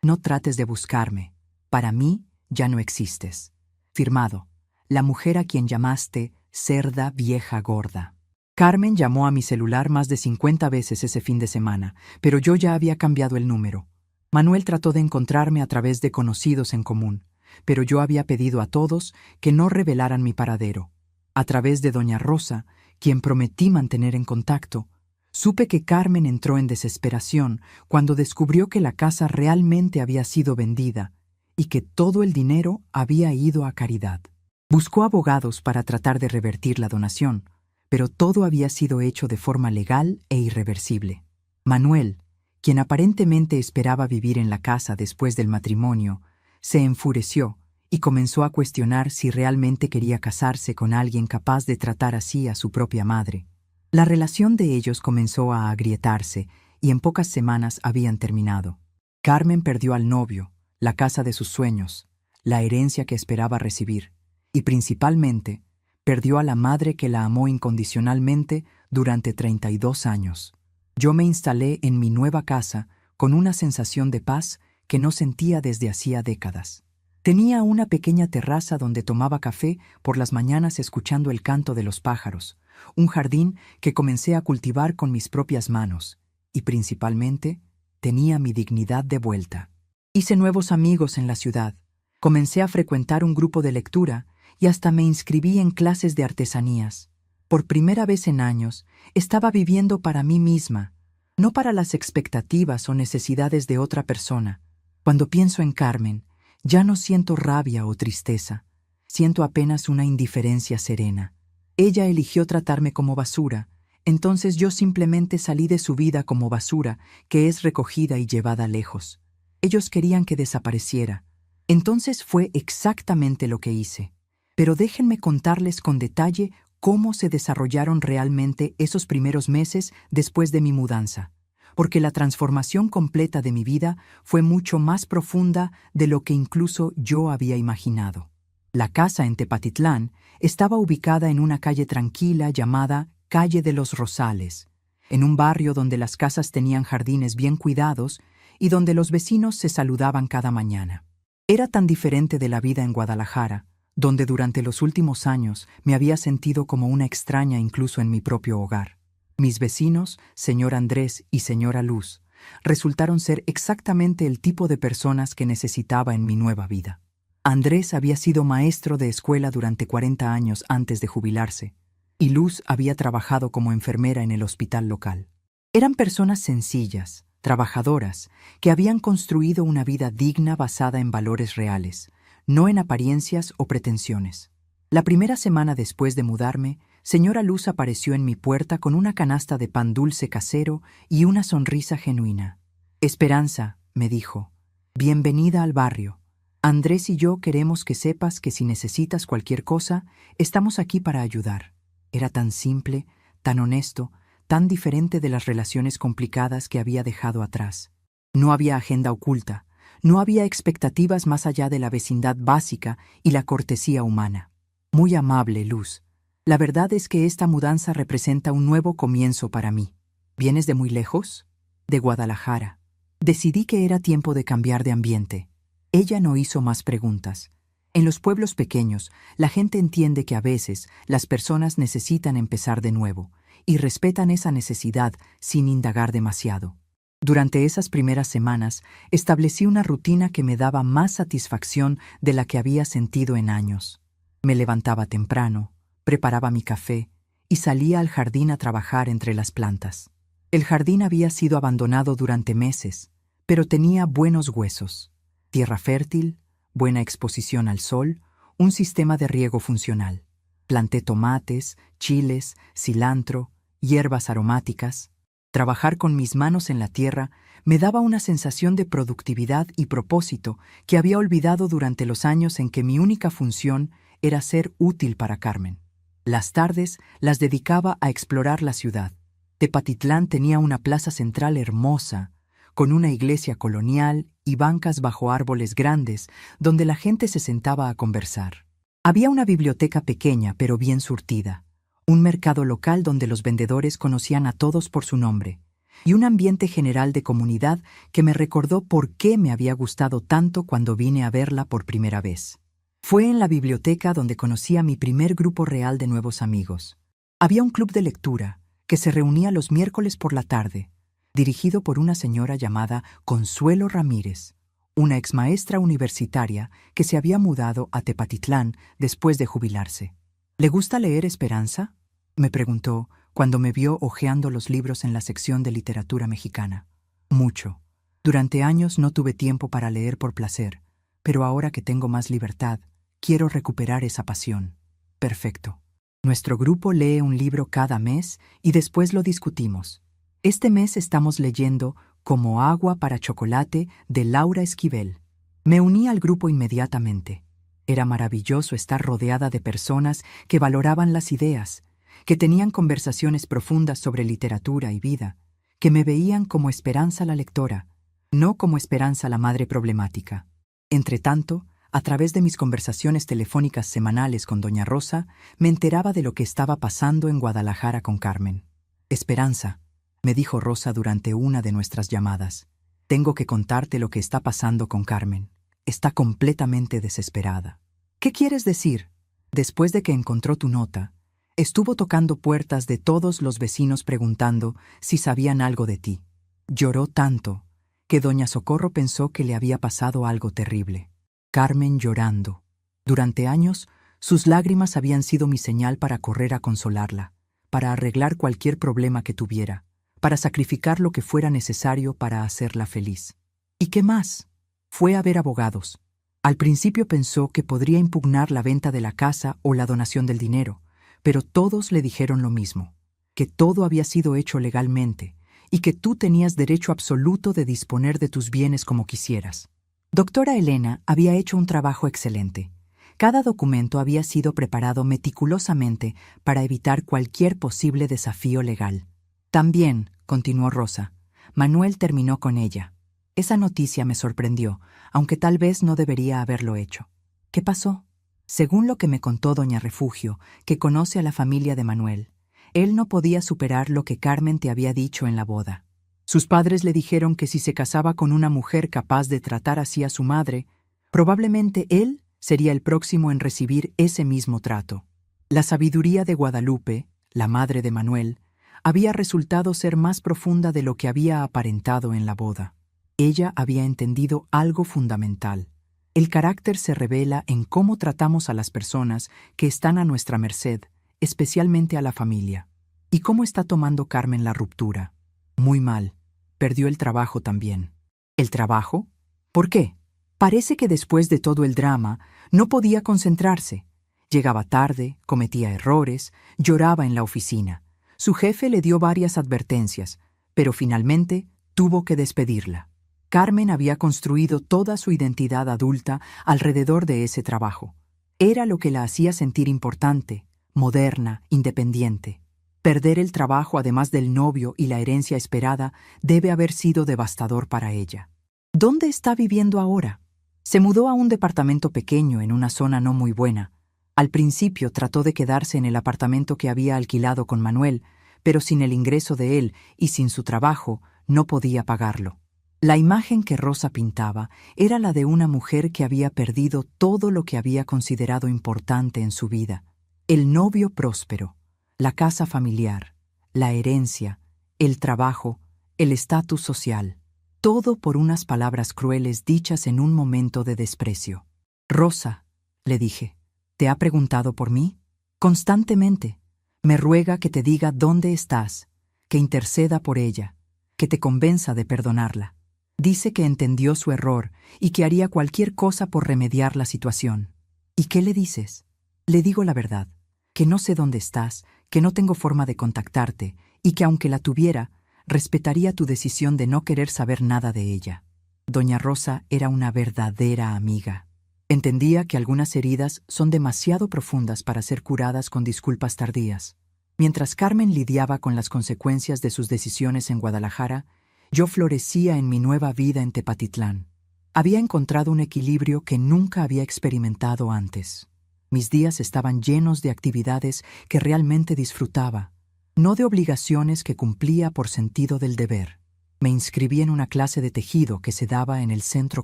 No trates de buscarme. Para mí ya no existes. Firmado, la mujer a quien llamaste cerda vieja gorda. Carmen llamó a mi celular más de 50 veces ese fin de semana, pero yo ya había cambiado el número. Manuel trató de encontrarme a través de conocidos en común, pero yo había pedido a todos que no revelaran mi paradero. A través de doña Rosa, quien prometí mantener en contacto, supe que Carmen entró en desesperación cuando descubrió que la casa realmente había sido vendida y que todo el dinero había ido a caridad. Buscó abogados para tratar de revertir la donación, pero todo había sido hecho de forma legal e irreversible. Manuel, quien aparentemente esperaba vivir en la casa después del matrimonio, se enfureció y comenzó a cuestionar si realmente quería casarse con alguien capaz de tratar así a su propia madre. La relación de ellos comenzó a agrietarse y en pocas semanas habían terminado. Carmen perdió al novio, la casa de sus sueños, la herencia que esperaba recibir, y principalmente, perdió a la madre que la amó incondicionalmente durante 32 años. Yo me instalé en mi nueva casa con una sensación de paz que no sentía desde hacía décadas. Tenía una pequeña terraza donde tomaba café por las mañanas escuchando el canto de los pájaros, un jardín que comencé a cultivar con mis propias manos, y principalmente tenía mi dignidad de vuelta. Hice nuevos amigos en la ciudad, comencé a frecuentar un grupo de lectura y hasta me inscribí en clases de artesanías. Por primera vez en años, estaba viviendo para mí misma, no para las expectativas o necesidades de otra persona. Cuando pienso en Carmen, ya no siento rabia o tristeza, siento apenas una indiferencia serena. Ella eligió tratarme como basura, entonces yo simplemente salí de su vida como basura que es recogida y llevada lejos. Ellos querían que desapareciera. Entonces fue exactamente lo que hice. Pero déjenme contarles con detalle cómo se desarrollaron realmente esos primeros meses después de mi mudanza, porque la transformación completa de mi vida fue mucho más profunda de lo que incluso yo había imaginado. La casa en Tepatitlán estaba ubicada en una calle tranquila llamada Calle de los Rosales, en un barrio donde las casas tenían jardines bien cuidados y donde los vecinos se saludaban cada mañana. Era tan diferente de la vida en Guadalajara, donde durante los últimos años me había sentido como una extraña incluso en mi propio hogar. Mis vecinos, señor Andrés y señora Luz, resultaron ser exactamente el tipo de personas que necesitaba en mi nueva vida. Andrés había sido maestro de escuela durante 40 años antes de jubilarse, y Luz había trabajado como enfermera en el hospital local. Eran personas sencillas, trabajadoras, que habían construido una vida digna basada en valores reales, no en apariencias o pretensiones. La primera semana después de mudarme, señora Luz apareció en mi puerta con una canasta de pan dulce casero y una sonrisa genuina. «Esperanza», me dijo, «bienvenida al barrio. Andrés y yo queremos que sepas que si necesitas cualquier cosa, estamos aquí para ayudar». Era tan simple, tan honesto, tan diferente de las relaciones complicadas que había dejado atrás. No había agenda oculta, no había expectativas más allá de la vecindad básica y la cortesía humana. Muy amable, Luz. La verdad es que esta mudanza representa un nuevo comienzo para mí. ¿Vienes de muy lejos? De Guadalajara. Decidí que era tiempo de cambiar de ambiente. Ella no hizo más preguntas. En los pueblos pequeños, la gente entiende que a veces las personas necesitan empezar de nuevo y respetan esa necesidad sin indagar demasiado. Durante esas primeras semanas, establecí una rutina que me daba más satisfacción de la que había sentido en años. Me levantaba temprano, preparaba mi café y salía al jardín a trabajar entre las plantas. El jardín había sido abandonado durante meses, pero tenía buenos huesos, tierra fértil, buena exposición al sol, un sistema de riego funcional. Planté tomates, chiles, cilantro, hierbas aromáticas. Trabajar con mis manos en la tierra me daba una sensación de productividad y propósito que había olvidado durante los años en que mi única función era ser útil para Carmen. Las tardes las dedicaba a explorar la ciudad. Tepatitlán tenía una plaza central hermosa, con una iglesia colonial y bancas bajo árboles grandes donde la gente se sentaba a conversar. Había una biblioteca pequeña pero bien surtida, un mercado local donde los vendedores conocían a todos por su nombre, y un ambiente general de comunidad que me recordó por qué me había gustado tanto cuando vine a verla por primera vez. Fue en la biblioteca donde conocí a mi primer grupo real de nuevos amigos. Había un club de lectura que se reunía los miércoles por la tarde, dirigido por una señora llamada Consuelo Ramírez, una exmaestra universitaria que se había mudado a Tepatitlán después de jubilarse. ¿Le gusta leer, Esperanza?, me preguntó cuando me vio hojeando los libros en la sección de literatura mexicana. Mucho. Durante años no tuve tiempo para leer por placer, pero ahora que tengo más libertad, quiero recuperar esa pasión. Perfecto. Nuestro grupo lee un libro cada mes y después lo discutimos. Este mes estamos leyendo Como agua para chocolate de Laura Esquivel. Me uní al grupo inmediatamente. Era maravilloso estar rodeada de personas que valoraban las ideas, que tenían conversaciones profundas sobre literatura y vida, que me veían como Esperanza la lectora, no como Esperanza la madre problemática. Entretanto, a través de mis conversaciones telefónicas semanales con doña Rosa, me enteraba de lo que estaba pasando en Guadalajara con Carmen. Esperanza, me dijo Rosa durante una de nuestras llamadas. Tengo que contarte lo que está pasando con Carmen. Está completamente desesperada. ¿Qué quieres decir? Después de que encontró tu nota, estuvo tocando puertas de todos los vecinos preguntando si sabían algo de ti. Lloró tanto que doña Socorro pensó que le había pasado algo terrible. Carmen llorando. Durante años, sus lágrimas habían sido mi señal para correr a consolarla, para arreglar cualquier problema que tuviera, para sacrificar lo que fuera necesario para hacerla feliz. ¿Y qué más? Fue a ver abogados. Al principio pensó que podría impugnar la venta de la casa o la donación del dinero, pero todos le dijeron lo mismo, que todo había sido hecho legalmente y que tú tenías derecho absoluto de disponer de tus bienes como quisieras. Doctora Elena había hecho un trabajo excelente. Cada documento había sido preparado meticulosamente para evitar cualquier posible desafío legal. También, continuó Rosa, Manuel terminó con ella. Esa noticia me sorprendió, aunque tal vez no debería haberlo hecho. ¿Qué pasó? Según lo que me contó doña Refugio, que conoce a la familia de Manuel, él no podía superar lo que Carmen te había dicho en la boda. Sus padres le dijeron que si se casaba con una mujer capaz de tratar así a su madre, probablemente él sería el próximo en recibir ese mismo trato. La sabiduría de Guadalupe, la madre de Manuel, había resultado ser más profunda de lo que había aparentado en la boda. Ella había entendido algo fundamental. El carácter se revela en cómo tratamos a las personas que están a nuestra merced, especialmente a la familia. ¿Y cómo está tomando Carmen la ruptura? Muy mal. Perdió el trabajo también. ¿El trabajo? ¿Por qué? Parece que después de todo el drama no podía concentrarse. Llegaba tarde, cometía errores, lloraba en la oficina. Su jefe le dio varias advertencias, pero finalmente tuvo que despedirla. Carmen había construido toda su identidad adulta alrededor de ese trabajo. Era lo que la hacía sentir importante, moderna, independiente. Perder el trabajo, además del novio y la herencia esperada, debe haber sido devastador para ella. ¿Dónde está viviendo ahora? Se mudó a un departamento pequeño en una zona no muy buena. Al principio trató de quedarse en el apartamento que había alquilado con Manuel, pero sin el ingreso de él y sin su trabajo, no podía pagarlo. La imagen que Rosa pintaba era la de una mujer que había perdido todo lo que había considerado importante en su vida. El novio próspero, la casa familiar, la herencia, el trabajo, el estatus social. Todo por unas palabras crueles dichas en un momento de desprecio. «Rosa», le dije, «¿te ha preguntado por mí? Constantemente. Me ruega que te diga dónde estás, que interceda por ella, que te convenza de perdonarla. Dice que entendió su error y que haría cualquier cosa por remediar la situación. ¿Y qué le dices? Le digo la verdad, que no sé dónde estás, que no tengo forma de contactarte y que aunque la tuviera, respetaría tu decisión de no querer saber nada de ella». Doña Rosa era una verdadera amiga. Entendía que algunas heridas son demasiado profundas para ser curadas con disculpas tardías. Mientras Carmen lidiaba con las consecuencias de sus decisiones en Guadalajara, yo florecía en mi nueva vida en Tepatitlán. Había encontrado un equilibrio que nunca había experimentado antes. Mis días estaban llenos de actividades que realmente disfrutaba, no de obligaciones que cumplía por sentido del deber. Me inscribí en una clase de tejido que se daba en el centro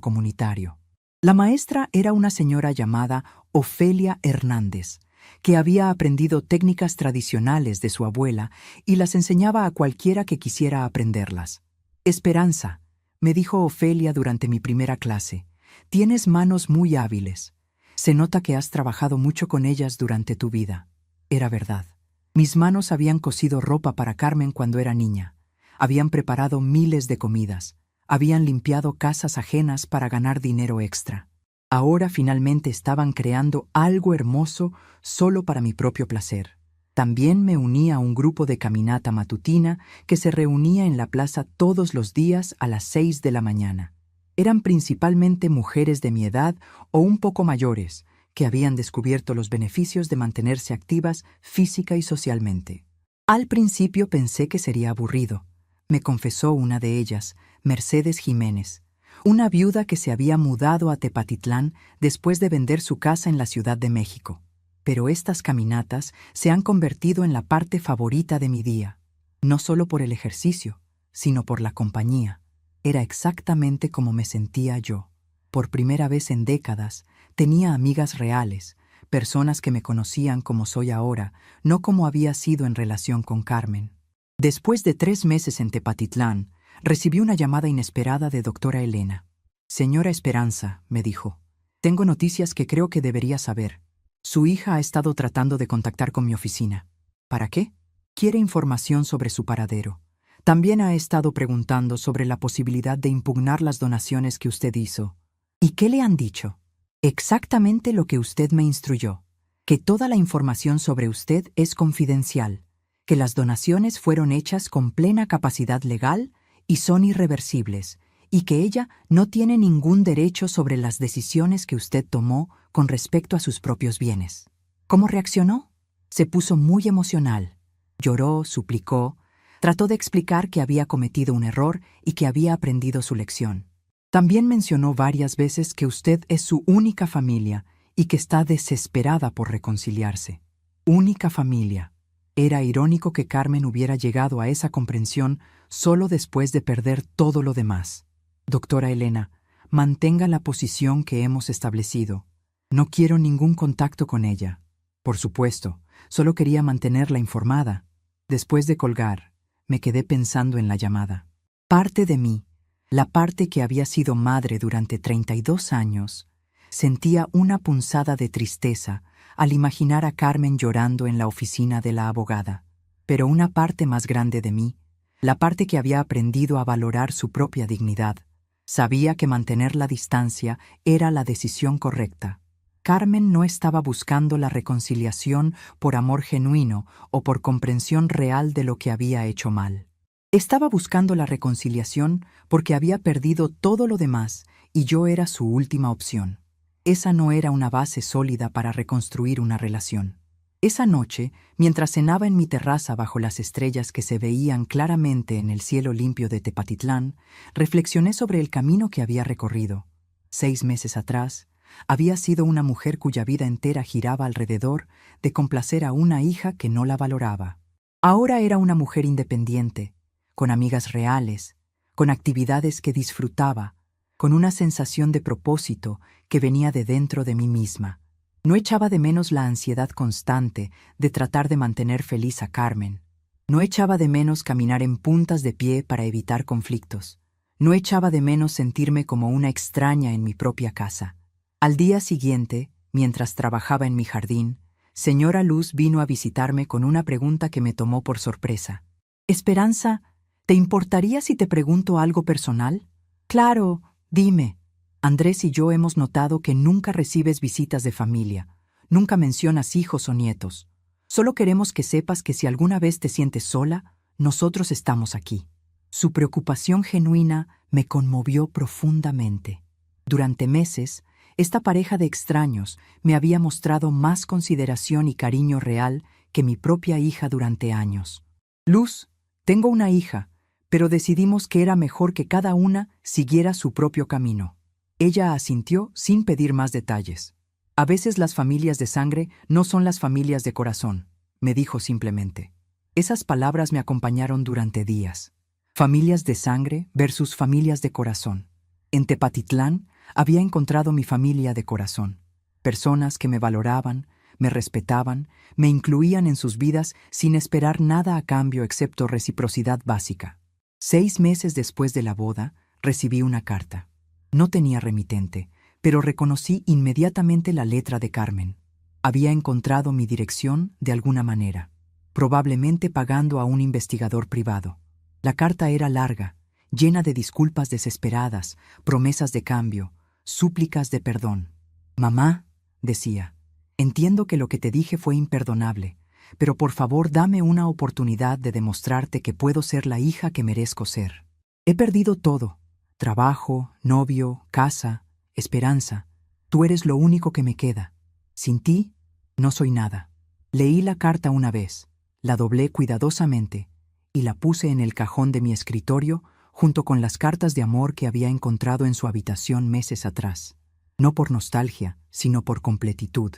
comunitario. La maestra era una señora llamada Ofelia Hernández, que había aprendido técnicas tradicionales de su abuela y las enseñaba a cualquiera que quisiera aprenderlas. «Esperanza», me dijo Ofelia durante mi primera clase, «tienes manos muy hábiles. Se nota que has trabajado mucho con ellas durante tu vida». Era verdad. Mis manos habían cosido ropa para Carmen cuando era niña. Habían preparado miles de comidas. Habían limpiado casas ajenas para ganar dinero extra. Ahora finalmente estaban creando algo hermoso solo para mi propio placer. También me uní a un grupo de caminata matutina que se reunía en la plaza todos los días a las 6 de la mañana. Eran principalmente mujeres de mi edad o un poco mayores, que habían descubierto los beneficios de mantenerse activas física y socialmente. Al principio pensé que sería aburrido, me confesó una de ellas, Mercedes Jiménez, una viuda que se había mudado a Tepatitlán después de vender su casa en la Ciudad de México. Pero estas caminatas se han convertido en la parte favorita de mi día. no solo por el ejercicio, sino por la compañía. Era exactamente como me sentía yo. Por primera vez en décadas, tenía amigas reales, personas que me conocían como soy ahora, no como había sido en relación con Carmen. Después de 3 meses en Tepatitlán, recibí una llamada inesperada de doctora Elena. «Señora Esperanza», me dijo, «tengo noticias que creo que debería saber. Su hija ha estado tratando de contactar con mi oficina». «¿Para qué?» «Quiere información sobre su paradero. También ha estado preguntando sobre la posibilidad de impugnar las donaciones que usted hizo». «¿Y qué le han dicho?» «Exactamente lo que usted me instruyó, que toda la información sobre usted es confidencial, que las donaciones fueron hechas con plena capacidad legal y son irreversibles, y que ella no tiene ningún derecho sobre las decisiones que usted tomó con respecto a sus propios bienes». ¿Cómo reaccionó? Se puso muy emocional. Lloró, suplicó, trató de explicar que había cometido un error y que había aprendido su lección. También mencionó varias veces que usted es su única familia y que está desesperada por reconciliarse. Única familia. Era irónico que Carmen hubiera llegado a esa comprensión solo después de perder todo lo demás. «Doctora Elena, mantenga la posición que hemos establecido. No quiero ningún contacto con ella». Por supuesto, solo quería mantenerla informada. Después de colgar, me quedé pensando en la llamada. Parte de mí, la parte que había sido madre durante 32 años, sentía una punzada de tristeza al imaginar a Carmen llorando en la oficina de la abogada. Pero una parte más grande de mí, la parte que había aprendido a valorar su propia dignidad, sabía que mantener la distancia era la decisión correcta. Carmen no estaba buscando la reconciliación por amor genuino o por comprensión real de lo que había hecho mal. Estaba buscando la reconciliación porque había perdido todo lo demás y yo era su última opción. Esa no era una base sólida para reconstruir una relación. Esa noche, mientras cenaba en mi terraza bajo las estrellas que se veían claramente en el cielo limpio de Tepatitlán, reflexioné sobre el camino que había recorrido. 6 meses atrás, había sido una mujer cuya vida entera giraba alrededor de complacer a una hija que no la valoraba. Ahora era una mujer independiente, con amigas reales, con actividades que disfrutaba, con una sensación de propósito que venía de dentro de mí misma. No echaba de menos la ansiedad constante de tratar de mantener feliz a Carmen. No echaba de menos caminar en puntas de pie para evitar conflictos. No echaba de menos sentirme como una extraña en mi propia casa. Al día siguiente, mientras trabajaba en mi jardín, señora Luz vino a visitarme con una pregunta que me tomó por sorpresa. «Esperanza, ¿te importaría si te pregunto algo personal?» «Claro, dime». «Andrés y yo hemos notado que nunca recibes visitas de familia, nunca mencionas hijos o nietos. Solo queremos que sepas que si alguna vez te sientes sola, nosotros estamos aquí». Su preocupación genuina me conmovió profundamente. Durante meses, esta pareja de extraños me había mostrado más consideración y cariño real que mi propia hija durante años. «Luz, tengo una hija, pero decidimos que era mejor que cada una siguiera su propio camino». Ella asintió sin pedir más detalles. «A veces las familias de sangre no son las familias de corazón», me dijo simplemente. Esas palabras me acompañaron durante días. Familias de sangre versus familias de corazón. En Tepatitlán había encontrado mi familia de corazón. Personas que me valoraban, me respetaban, me incluían en sus vidas sin esperar nada a cambio excepto reciprocidad básica. 6 meses después de la boda, recibí una carta. No tenía remitente, pero reconocí inmediatamente la letra de Carmen. Había encontrado mi dirección de alguna manera, probablemente pagando a un investigador privado. La carta era larga, llena de disculpas desesperadas, promesas de cambio, súplicas de perdón. «Mamá», decía, «entiendo que lo que te dije fue imperdonable, pero por favor dame una oportunidad de demostrarte que puedo ser la hija que merezco ser. He perdido todo. Trabajo, novio, casa, esperanza. Tú eres lo único que me queda. Sin ti, no soy nada». Leí la carta una vez, la doblé cuidadosamente y la puse en el cajón de mi escritorio junto con las cartas de amor que había encontrado en su habitación meses atrás. No por nostalgia, sino por completitud.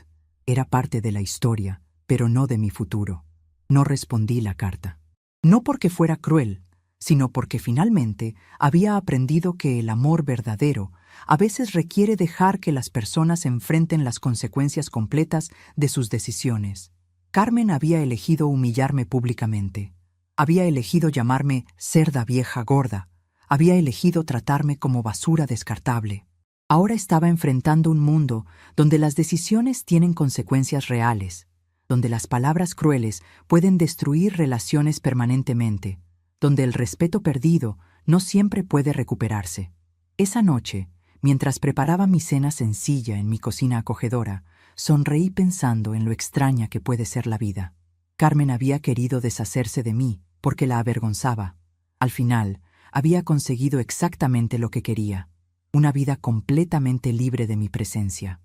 Era parte de la historia, pero no de mi futuro. No respondí la carta. No porque fuera cruel, sino porque finalmente había aprendido que el amor verdadero a veces requiere dejar que las personas enfrenten las consecuencias completas de sus decisiones. Carmen había elegido humillarme públicamente. Había elegido llamarme cerda vieja gorda. Había elegido tratarme como basura descartable. Ahora estaba enfrentando un mundo donde las decisiones tienen consecuencias reales, donde las palabras crueles pueden destruir relaciones permanentemente, donde el respeto perdido no siempre puede recuperarse. Esa noche, mientras preparaba mi cena sencilla en mi cocina acogedora, sonreí pensando en lo extraña que puede ser la vida. Carmen había querido deshacerse de mí porque la avergonzaba. Al final, había conseguido exactamente lo que quería, una vida completamente libre de mi presencia.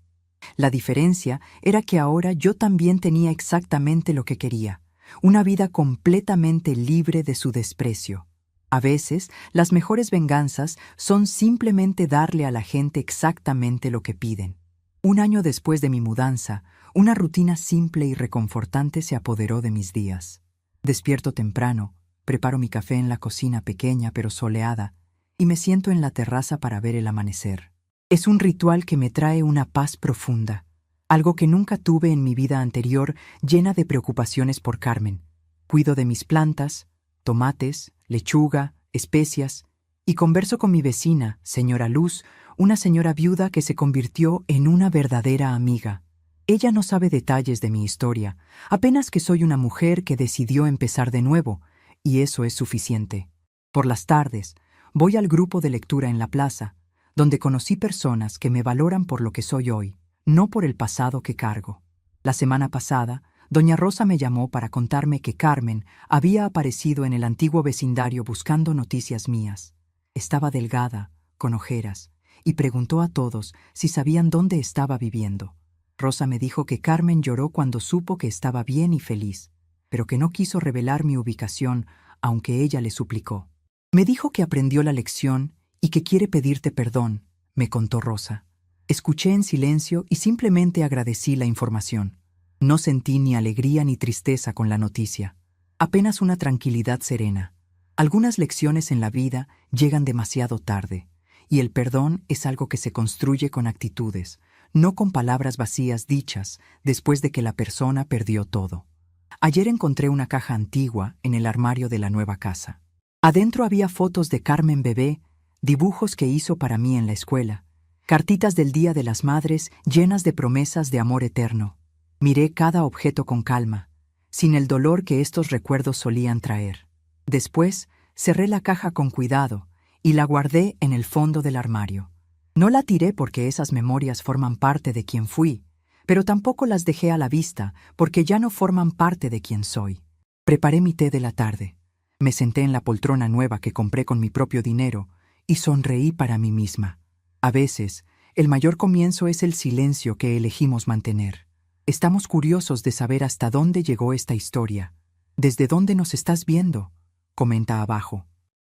La diferencia era que ahora yo también tenía exactamente lo que quería, una vida completamente libre de su desprecio. A veces, las mejores venganzas son simplemente darle a la gente exactamente lo que piden. Un año después de mi mudanza, una rutina simple y reconfortante se apoderó de mis días. Despierto temprano, preparo mi café en la cocina pequeña pero soleada y me siento en la terraza para ver el amanecer. Es un ritual que me trae una paz profunda, algo que nunca tuve en mi vida anterior llena de preocupaciones por Carmen. Cuido de mis plantas, tomates, lechuga, especias, y converso con mi vecina, señora Luz, una señora viuda que se convirtió en una verdadera amiga. Ella no sabe detalles de mi historia, apenas que soy una mujer que decidió empezar de nuevo, y eso es suficiente. Por las tardes, voy al grupo de lectura en la plaza, donde conocí personas que me valoran por lo que soy hoy, no por el pasado que cargo. La semana pasada, doña Rosa me llamó para contarme que Carmen había aparecido en el antiguo vecindario buscando noticias mías. Estaba delgada, con ojeras, y preguntó a todos si sabían dónde estaba viviendo. Rosa me dijo que Carmen lloró cuando supo que estaba bien y feliz, pero que no quiso revelar mi ubicación, aunque ella le suplicó. Me dijo que aprendió la lección y que quiere pedirte perdón, me contó Rosa. Escuché en silencio y simplemente agradecí la información. No sentí ni alegría ni tristeza con la noticia, apenas una tranquilidad serena. Algunas lecciones en la vida llegan demasiado tarde, y el perdón es algo que se construye con actitudes, no con palabras vacías dichas después de que la persona perdió todo. Ayer encontré una caja antigua en el armario de la nueva casa. Adentro había fotos de Carmen bebé, dibujos que hizo para mí en la escuela, cartitas del Día de las Madres llenas de promesas de amor eterno. Miré cada objeto con calma, sin el dolor que estos recuerdos solían traer. Después, cerré la caja con cuidado y la guardé en el fondo del armario. No la tiré porque esas memorias forman parte de quien fui, pero tampoco las dejé a la vista porque ya no forman parte de quien soy. Preparé mi té de la tarde. Me senté en la poltrona nueva que compré con mi propio dinero y sonreí para mí misma. A veces, el mayor comienzo es el silencio que elegimos mantener. Estamos curiosos de saber hasta dónde llegó esta historia. ¿Desde dónde nos estás viendo? Comenta abajo.